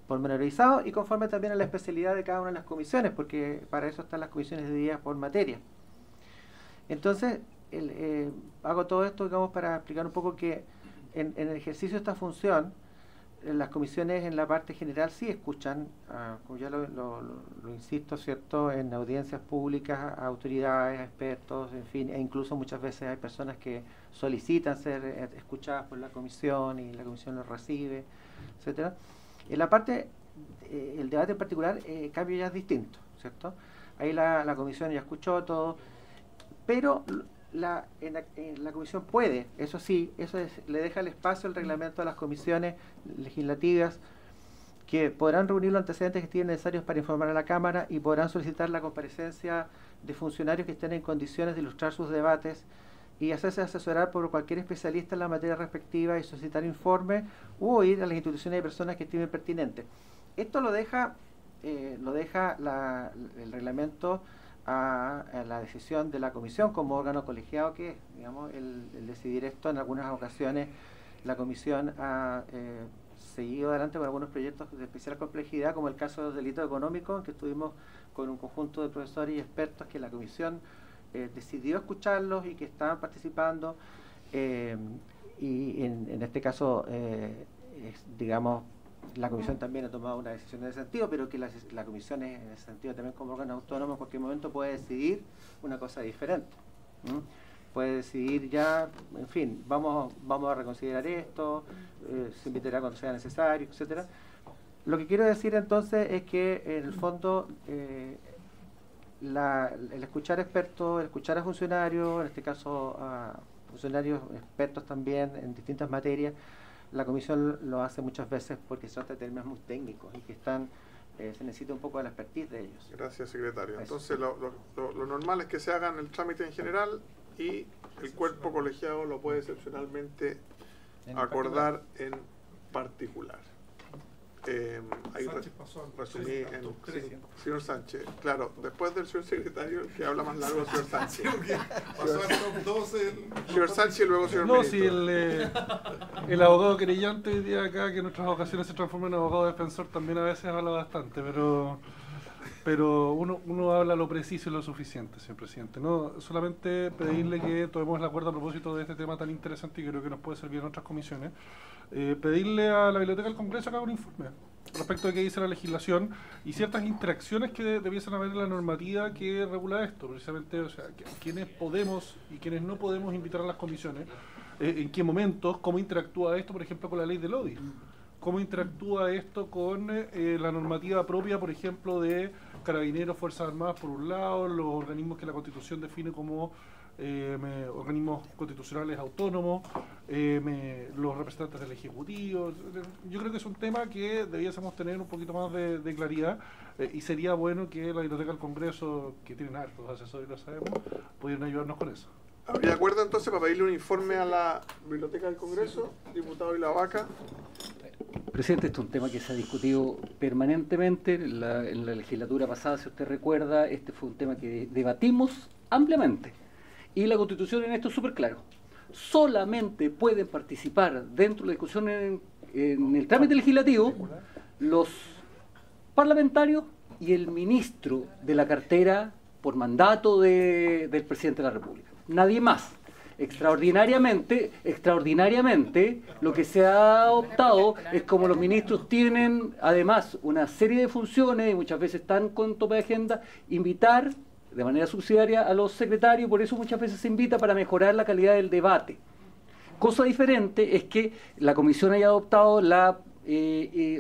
pormenorizado y conforme también a la especialidad de cada una de las comisiones, porque para eso están las comisiones divididas por materia. Entonces, hago todo esto, digamos, para explicar un poco que en el ejercicio de esta función, las comisiones en la parte general sí escuchan, como ya lo insisto, ¿cierto?, en audiencias públicas, a autoridades, a expertos, en fin, e incluso muchas veces hay personas que solicitan ser escuchadas por la comisión y la comisión los recibe, etcétera. En la parte, el debate en particular, el cambio ya es distinto, ¿cierto? Ahí la comisión ya escuchó todo, pero en la comisión puede, eso sí, le deja el espacio al reglamento a las comisiones legislativas, que podrán reunir los antecedentes que estén necesarios para informar a la Cámara y podrán solicitar la comparecencia de funcionarios que estén en condiciones de ilustrar sus debates y hacerse asesorar por cualquier especialista en la materia respectiva y solicitar informes o ir a las instituciones y personas que estimen pertinentes. Esto lo deja el reglamento a la decisión de la comisión como órgano colegiado que es, digamos, el decidir esto. En algunas ocasiones la comisión ha seguido adelante con algunos proyectos de especial complejidad, como el caso del delito económico, en que estuvimos con un conjunto de profesores y expertos que la comisión decidió escucharlos y que estaban participando, y en este caso, digamos, la comisión también ha tomado una decisión en ese sentido, pero que la comisión en ese sentido también como órgano autónomo en cualquier momento puede decidir una cosa diferente. Puede decidir ya, en fin, vamos a reconsiderar esto, se invitará cuando sea necesario, etcétera. Lo que quiero decir entonces es que en el fondo el escuchar expertos, el escuchar a funcionarios, en este caso a funcionarios expertos también en distintas materias, la comisión lo hace muchas veces porque se trata de términos muy técnicos y que se necesita un poco de la expertise de ellos. Gracias, secretario. Entonces, lo normal es que se hagan el trámite en general y el cuerpo colegiado lo puede excepcionalmente acordar en particular. Ahí resumí en señor Sánchez. Claro, después del señor secretario, el que habla más largo es el señor Sánchez. Pasó al top 12. Señor Sánchez y luego señor ministro. Si el abogado querellante hoy día acá, que en otras ocasiones se transforma en abogado defensor, también a veces habla bastante, pero uno habla lo preciso y lo suficiente, señor presidente. No solamente pedirle que tomemos el acuerdo a propósito de este tema tan interesante y creo que nos puede servir en otras comisiones. Pedirle a la Biblioteca del Congreso que haga un informe respecto de qué dice la legislación y ciertas interacciones que debiesen haber en la normativa que regula esto, precisamente, o sea, quiénes podemos y quiénes no podemos invitar a las comisiones, en qué momentos, cómo interactúa esto, por ejemplo, con la ley del ODI, cómo interactúa esto con la normativa propia, por ejemplo, de Carabineros, Fuerzas Armadas, por un lado, los organismos que la Constitución define como organismos constitucionales autónomos, los representantes del Ejecutivo. Yo creo que es un tema que debiésemos tener un poquito más de claridad, y sería bueno que la Biblioteca del Congreso, que tienen hartos asesores, lo sabemos, pudieran ayudarnos con eso. ¿Habría acuerdo entonces para pedirle un informe a la Biblioteca del Congreso, diputado Vilavaca? Presidente, este es un tema que se ha discutido permanentemente. En la legislatura pasada, si usted recuerda, este fue un tema que debatimos ampliamente. Y la Constitución en esto es súper claro. Solamente pueden participar dentro de la discusión en el trámite legislativo los parlamentarios y el ministro de la cartera por mandato del presidente de la República. Nadie más. Extraordinariamente, lo que se ha optado es, como los ministros tienen además una serie de funciones y muchas veces están con tope de agenda, invitar de manera subsidiaria a los secretarios, por eso muchas veces se invita para mejorar la calidad del debate. Cosa diferente es que la comisión haya adoptado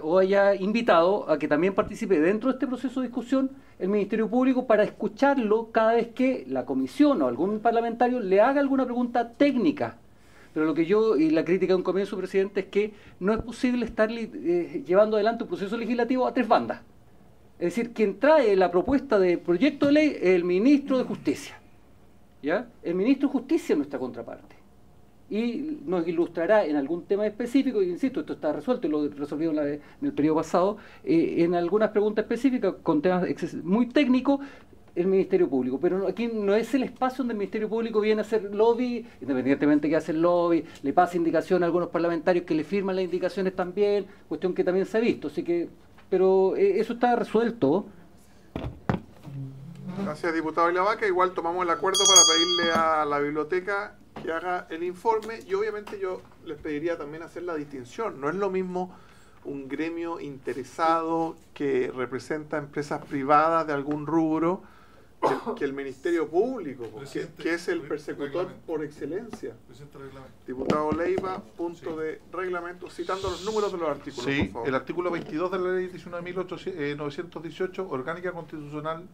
o haya invitado a que también participe dentro de este proceso de discusión el Ministerio Público para escucharlo cada vez que la comisión o algún parlamentario le haga alguna pregunta técnica. Pero lo que yo, y la crítica de un comienzo, presidente, es que no es posible estar llevando adelante un proceso legislativo a tres bandas. Es decir, quien trae la propuesta de proyecto de ley es el ministro de Justicia. ¿Ya? El ministro de Justicia es nuestra contraparte. Y nos ilustrará en algún tema específico, y insisto, esto está resuelto y lo resolvieron en el periodo pasado, en algunas preguntas específicas con temas muy técnicos, el Ministerio Público. Pero aquí no es el espacio donde el Ministerio Público viene a hacer lobby, independientemente que hace el lobby, le pasa indicación a algunos parlamentarios que le firman las indicaciones también, cuestión que también se ha visto. Así que, pero eso está resuelto. Gracias, diputado Ilavaca. Igual tomamos el acuerdo para pedirle a la biblioteca que haga el informe, y obviamente yo les pediría también hacer la distinción. No es lo mismo un gremio interesado que representa empresas privadas de algún rubro que el Ministerio Público, que es el persecutor por excelencia. Diputado Leiva, punto de reglamento, citando los números de los artículos. Sí, por favor. el artículo 22 de la ley 19.918, orgánica constitucional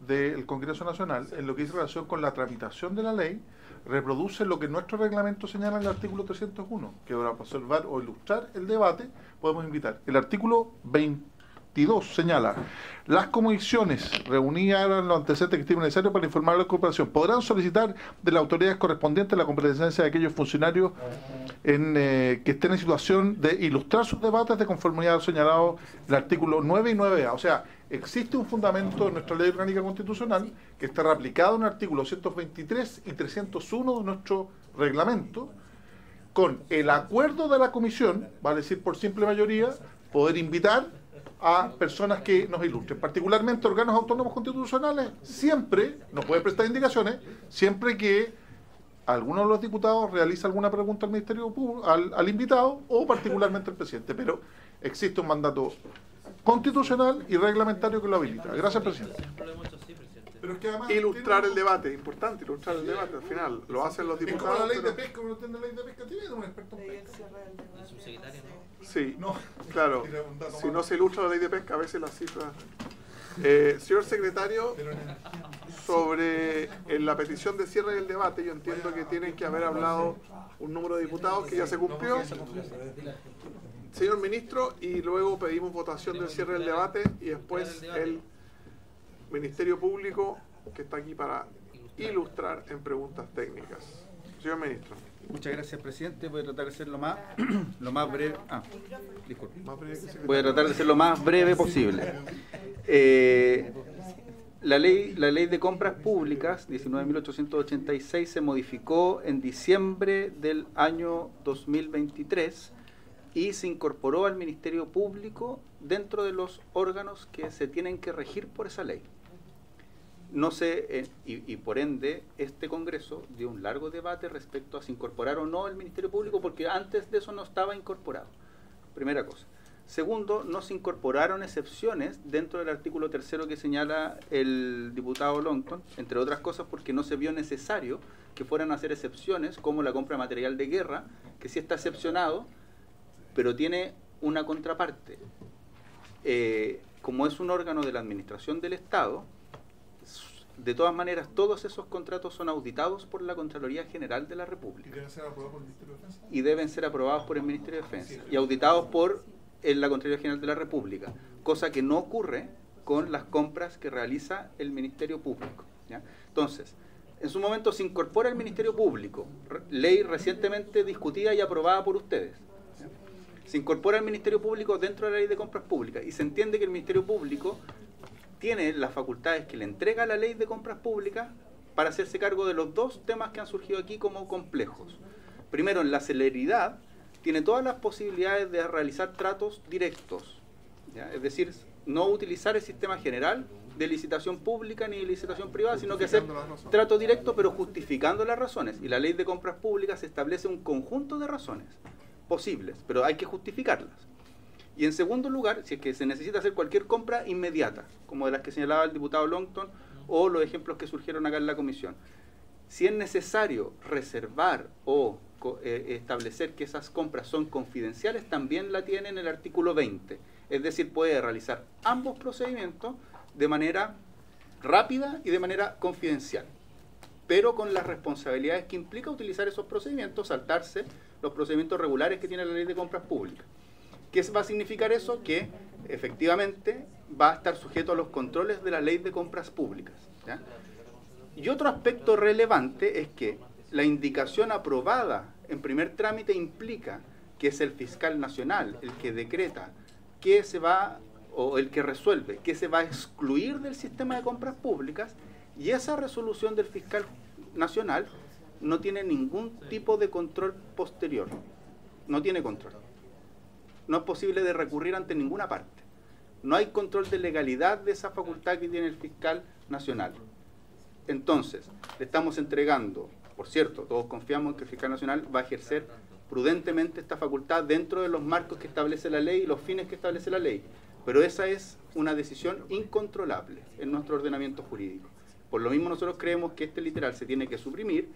del Congreso Nacional, en lo que dice relación con la tramitación de la ley, reproduce lo que nuestro reglamento señala en el artículo 301, que para observar o ilustrar el debate podemos invitar. El artículo 22 señala: las comisiones reunidas en los antecedentes que estimen necesario para informar a la corporación podrán solicitar de las autoridades correspondientes la comparecencia de aquellos funcionarios que estén en situación de ilustrar sus debates de conformidad al señalado el artículo 9 y 9A. O sea, existe un fundamento en nuestra ley orgánica constitucional que está reaplicado en el artículo 123 y 301 de nuestro reglamento, con el acuerdo de la comisión, vale decir por simple mayoría, poder invitar a personas que nos ilustren, particularmente órganos autónomos constitucionales. Siempre nos puede prestar indicaciones, siempre que alguno de los diputados realiza alguna pregunta al Ministerio Público, al invitado, o particularmente al presidente. Pero existe un mandato constitucional y reglamentario que lo habilita. Gracias, presidente. Pero es que además ilustrar el debate, importante ilustrar el debate al final, lo hacen los diputados. Es como la ley de pesca, uno tiene la ley de pesca, tiene un experto en pesca. Sí, no, claro, si no se ilustra la ley de pesca, a veces las cifras... señor secretario, sobre la petición de cierre del debate, yo entiendo que tienen que haber hablado un número de diputados que ya se cumplió. Señor ministro, y luego pedimos votación del cierre del debate y después el Ministerio Público, que está aquí para ilustrar en preguntas técnicas. Señor ministro. Muchas gracias, presidente. Voy a tratar de ser lo más breve. Disculpe. Voy a tratar de ser lo más breve posible. La ley de compras públicas 19.886 se modificó en diciembre del año 2023 y se incorporó al Ministerio Público dentro de los órganos que se tienen que regir por esa ley. No sé, y por ende, este Congreso dio un largo debate respecto a si incorporar o no el Ministerio Público, porque antes de eso no estaba incorporado. Primera cosa. Segundo, no se incorporaron excepciones dentro del artículo 3 que señala el diputado Longton, entre otras cosas porque no se vio necesario que fueran a hacer excepciones, como la compra de material de guerra, que sí está excepcionado, pero tiene una contraparte. Como es un órgano de la Administración del Estado, de todas maneras, todos esos contratos son auditados por la Contraloría General de la República. ¿Y deben ser aprobados por el Ministerio de Defensa? Y deben ser aprobados por el Ministerio de Defensa. Y auditados por la Contraloría General de la República. Cosa que no ocurre con las compras que realiza el Ministerio Público. ¿Ya? Entonces, en su momento se incorpora el Ministerio Público, ley recientemente discutida y aprobada por ustedes. ¿Ya? Se incorpora el Ministerio Público dentro de la ley de compras públicas y se entiende que el Ministerio Público tiene las facultades que le entrega la ley de compras públicas para hacerse cargo de los dos temas que han surgido aquí como complejos. Primero, en la celeridad, tiene todas las posibilidades de realizar tratos directos, ¿ya? Es decir, no utilizar el sistema general de licitación pública ni de licitación privada, sino que hacer trato directo, pero justificando las razones. Y la ley de compras públicas establece un conjunto de razones posibles, pero hay que justificarlas. Y en segundo lugar, si es que se necesita hacer cualquier compra inmediata, como de las que señalaba el diputado Longton, o los ejemplos que surgieron acá en la comisión, si es necesario reservar o establecer que esas compras son confidenciales, también la tiene en el artículo 20. Es decir, puede realizar ambos procedimientos de manera rápida y de manera confidencial, pero con las responsabilidades que implica utilizar esos procedimientos, saltarse los procedimientos regulares que tiene la ley de compras públicas. ¿Qué va a significar eso? Que efectivamente va a estar sujeto a los controles de la ley de compras públicas, ¿ya? Y otro aspecto relevante es que la indicación aprobada en primer trámite implica que es el fiscal nacional el que decreta qué se va, o el que resuelve qué se va a excluir del sistema de compras públicas, y esa resolución del fiscal nacional no tiene ningún tipo de control posterior. No tiene control. No es posible de recurrir ante ninguna parte. No hay control de legalidad de esa facultad que tiene el fiscal nacional. Entonces, le estamos entregando, por cierto, todos confiamos en que el fiscal nacional va a ejercer prudentemente esta facultad dentro de los marcos que establece la ley y los fines que establece la ley. Pero esa es una decisión incontrolable en nuestro ordenamiento jurídico. Por lo mismo nosotros creemos que este literal se tiene que suprimir,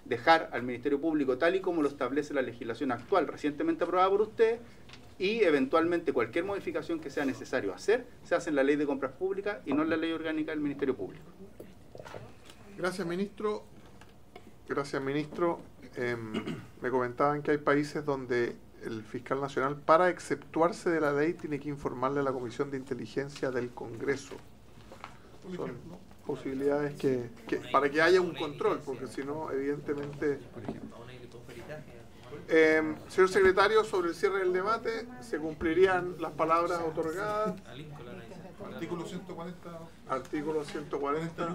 dejar al Ministerio Público tal y como lo establece la legislación actual recientemente aprobada por usted, y eventualmente cualquier modificación que sea necesario hacer se hace en la ley de compras públicas y no en la ley orgánica del Ministerio Público. Gracias, ministro. Gracias, ministro. Me comentaban que hay países donde el fiscal nacional, para exceptuarse de la ley, tiene que informarle a la Comisión de Inteligencia del Congreso. Son posibilidades que para que haya un control, porque si no, evidentemente... señor secretario, sobre el cierre del debate, ¿se cumplirían las palabras otorgadas? Artículo 140. Artículo 140.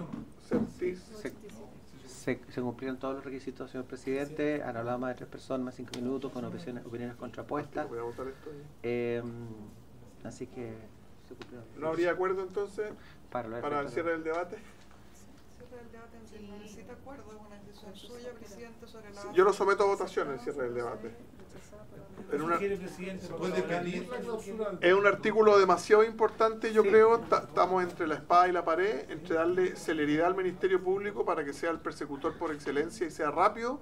Se cumplieron todos los requisitos, señor presidente. Han hablado más de 3 personas, más 5 minutos, con opiniones contrapuestas. Voy a votar esto. Así que se cumplieron. ¿No habría acuerdo entonces para el cierre del debate? ¿Necesita acuerdo? ¿Es una decisión suya, presidente, sobre la... Yo lo someto a votación el cierre del debate. Es un artículo demasiado importante, yo creo. Estamos entre la espada y la pared, entre darle celeridad al Ministerio Público para que sea el persecutor por excelencia y sea rápido,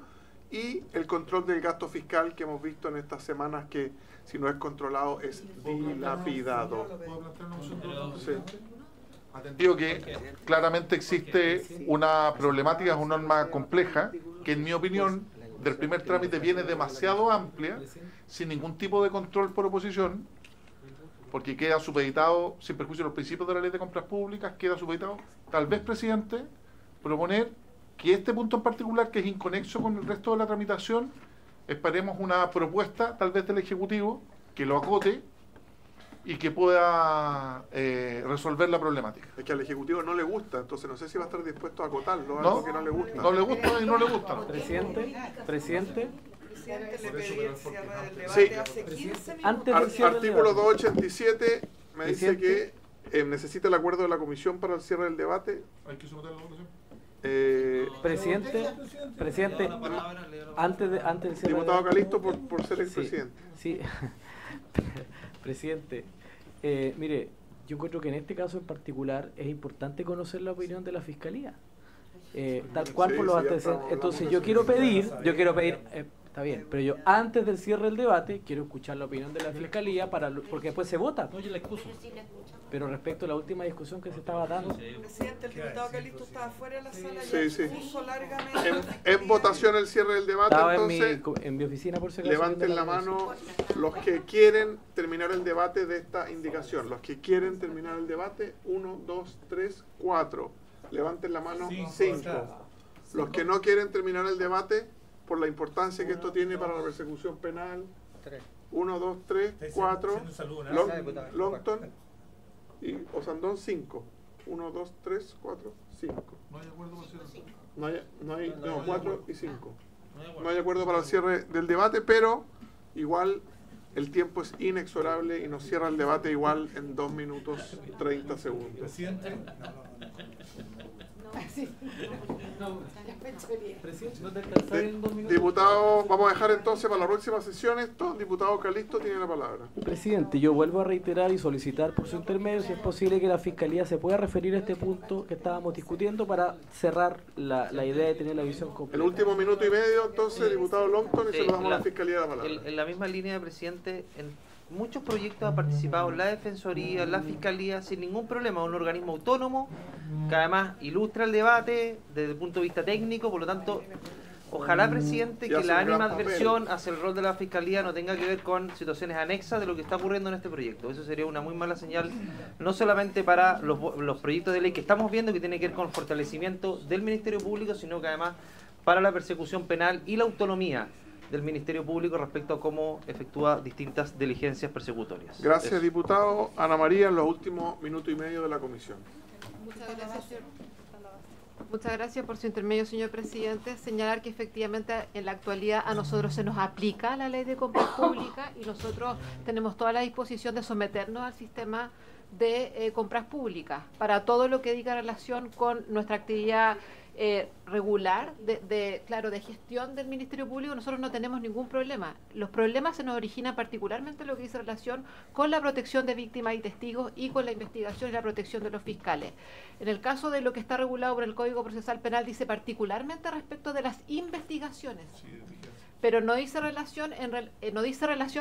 y el control del gasto fiscal que hemos visto en estas semanas, que si no es controlado es dilapidado. Sí. Atendido que claramente existe una problemática, es una norma compleja, que en mi opinión del primer trámite viene demasiado amplia, sin ningún tipo de control por oposición, porque queda supeditado, sin perjuicio de los principios de la ley de compras públicas, queda supeditado, tal vez, presidente, proponer que este punto en particular, que es inconexo con el resto de la tramitación, esperemos una propuesta, tal vez del Ejecutivo, que lo acote y que pueda resolver la problemática. Es que al Ejecutivo no le gusta, entonces no sé si va a estar dispuesto a acotarlo, ¿no? Algo que no le gusta. No le gusta y no le gusta. Presidente. Le pedí el cierre del debate Sí. hace 15 minutos. Antes del cierre del Artículo debate. 287 me dice que necesita el acuerdo de la comisión para el cierre del debate. Hay que someter la votación. Presidente, antes del cierre Diputado del debate. Calisto por ser el presidente. Sí, presidente, mire, yo encuentro que en este caso en particular es importante conocer la opinión de la Fiscalía, tal cual por los antecedentes. Entonces yo quiero pedir, está bien, pero yo antes del cierre del debate quiero escuchar la opinión de la Fiscalía porque después se vota. No, yo la expuso. Pero respecto a la última discusión que se estaba dando. Presidente, el diputado Calisto estaba fuera de la sala y expuso largamente. En votación el cierre del debate, Estaba entonces en mi oficina, por si acaso. levanten la mano los que quieren terminar el debate de esta indicación. Los que quieren terminar el debate, 1, 2, 3, 4. Levanten la mano, 5. Los que no quieren terminar el debate, por la importancia que esto tiene para la persecución penal, 1, 2, 3, 4. Longton y Osandón, 5. 1, 2, 3, 4, 5. No hay acuerdo para el cierre. No, 4 y 5. No hay acuerdo para el cierre del debate, pero igual el tiempo es inexorable y nos cierra el debate igual en 2 minutos 30 segundos. Presidente. Diputado, vamos a dejar entonces para la próxima sesión esto. Diputado Calisto tiene la palabra. Presidente, yo vuelvo a reiterar y solicitar por su intermedio si es posible que la Fiscalía se pueda referir a este punto que estábamos discutiendo para cerrar la idea de tener la visión completa. El último minuto y medio, entonces, diputado Longton, y se lo damos a la Fiscalía la palabra. En la misma línea, presidente, en muchos proyectos ha participado la Defensoría, la Fiscalía, sin ningún problema, un organismo autónomo que además ilustra el debate desde el punto de vista técnico, por lo tanto, ojalá, presidente, que la animadversión hacia el rol de la Fiscalía no tenga que ver con situaciones anexas de lo que está ocurriendo en este proyecto. Eso sería una muy mala señal, no solamente para los proyectos de ley que estamos viendo, que tiene que ver con el fortalecimiento del Ministerio Público, sino que además para la persecución penal y la autonomía del Ministerio Público respecto a cómo efectúa distintas diligencias persecutorias. Gracias, Eso. diputado. Ana María, en los últimos minuto y medio de la comisión. Muchas gracias por su intermedio, señor presidente. Señalar que efectivamente en la actualidad a nosotros se nos aplica la ley de compras públicas y nosotros tenemos toda la disposición de someternos al sistema de compras públicas para todo lo que diga relación con nuestra actividad regular de gestión del Ministerio Público. Nosotros no tenemos ningún problema. Los problemas se nos originan particularmente en lo que dice relación con la protección de víctimas y testigos y con la investigación y la protección de los fiscales. En el caso de lo que está regulado por el Código Procesal Penal dice particularmente respecto de las investigaciones, pero no dice relación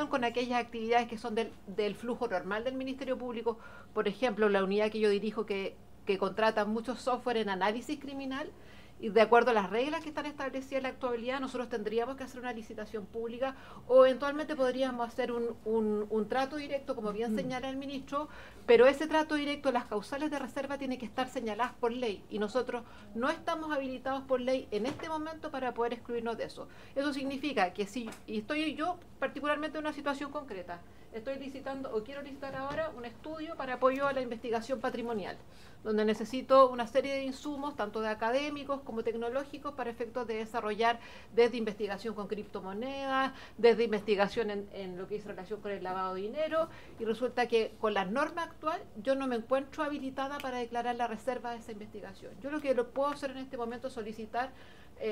con aquellas actividades que son del flujo normal del Ministerio Público. Por ejemplo, la unidad que yo dirijo que contrata muchos software en análisis criminal, y de acuerdo a las reglas que están establecidas en la actualidad, nosotros tendríamos que hacer una licitación pública o eventualmente podríamos hacer un trato directo, como bien señala el ministro, pero ese trato directo, las causales de reserva tienen que estar señaladas por ley y nosotros no estamos habilitados por ley en este momento para poder excluirnos de eso. Eso significa que si estoy yo particularmente en una situación concreta, estoy licitando o quiero licitar ahora un estudio para apoyo a la investigación patrimonial, donde necesito una serie de insumos, tanto de académicos como tecnológicos, para efectos de desarrollar desde investigación con criptomonedas, desde investigación en lo que es relación con el lavado de dinero, y resulta que con las normas actuales yo no me encuentro habilitada para declarar la reserva de esa investigación. Yo lo que puedo hacer en este momento es solicitar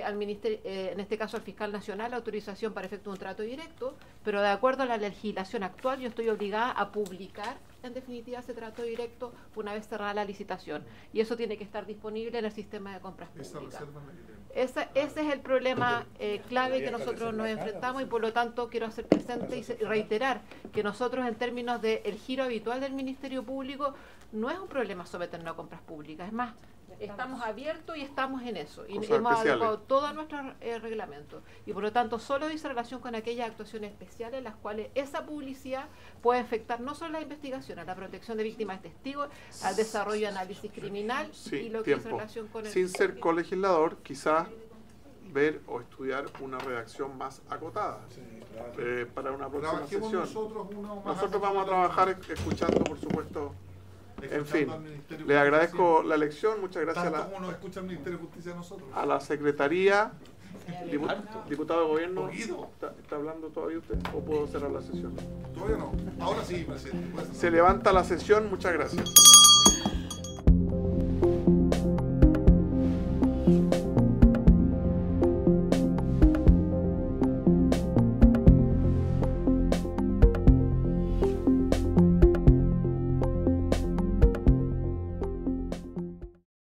al ministerio, en este caso al fiscal nacional, la autorización para efecto de un trato directo, pero de acuerdo a la legislación actual yo estoy obligada a publicar en definitiva ese trato directo una vez cerrada la licitación, y eso tiene que estar disponible en el sistema de compras públicas. Ese es el problema clave que nosotros nos enfrentamos, y por lo tanto quiero hacer presente y reiterar que nosotros, en términos del giro habitual del Ministerio Público, no es un problema someternos a compras públicas, es más, estamos abiertos y estamos en eso, y hemos adecuado todo nuestro reglamento, y por lo tanto solo dice relación con aquellas actuaciones especiales en las cuales esa publicidad puede afectar no solo la investigación, a la protección de víctimas y testigos, al desarrollo de análisis criminal y lo que dice relación con Sin ser colegislador, quizás ver o estudiar una redacción más acotada para una próxima sesión. Nosotros vamos a trabajar escuchando, por supuesto. En fin, le agradezco la elección, muchas gracias a la Secretaría. Diputado de Gobierno, ¿está hablando todavía usted o puedo cerrar la sesión? Todavía no, ahora sí, presidente. Se levanta la sesión, muchas gracias.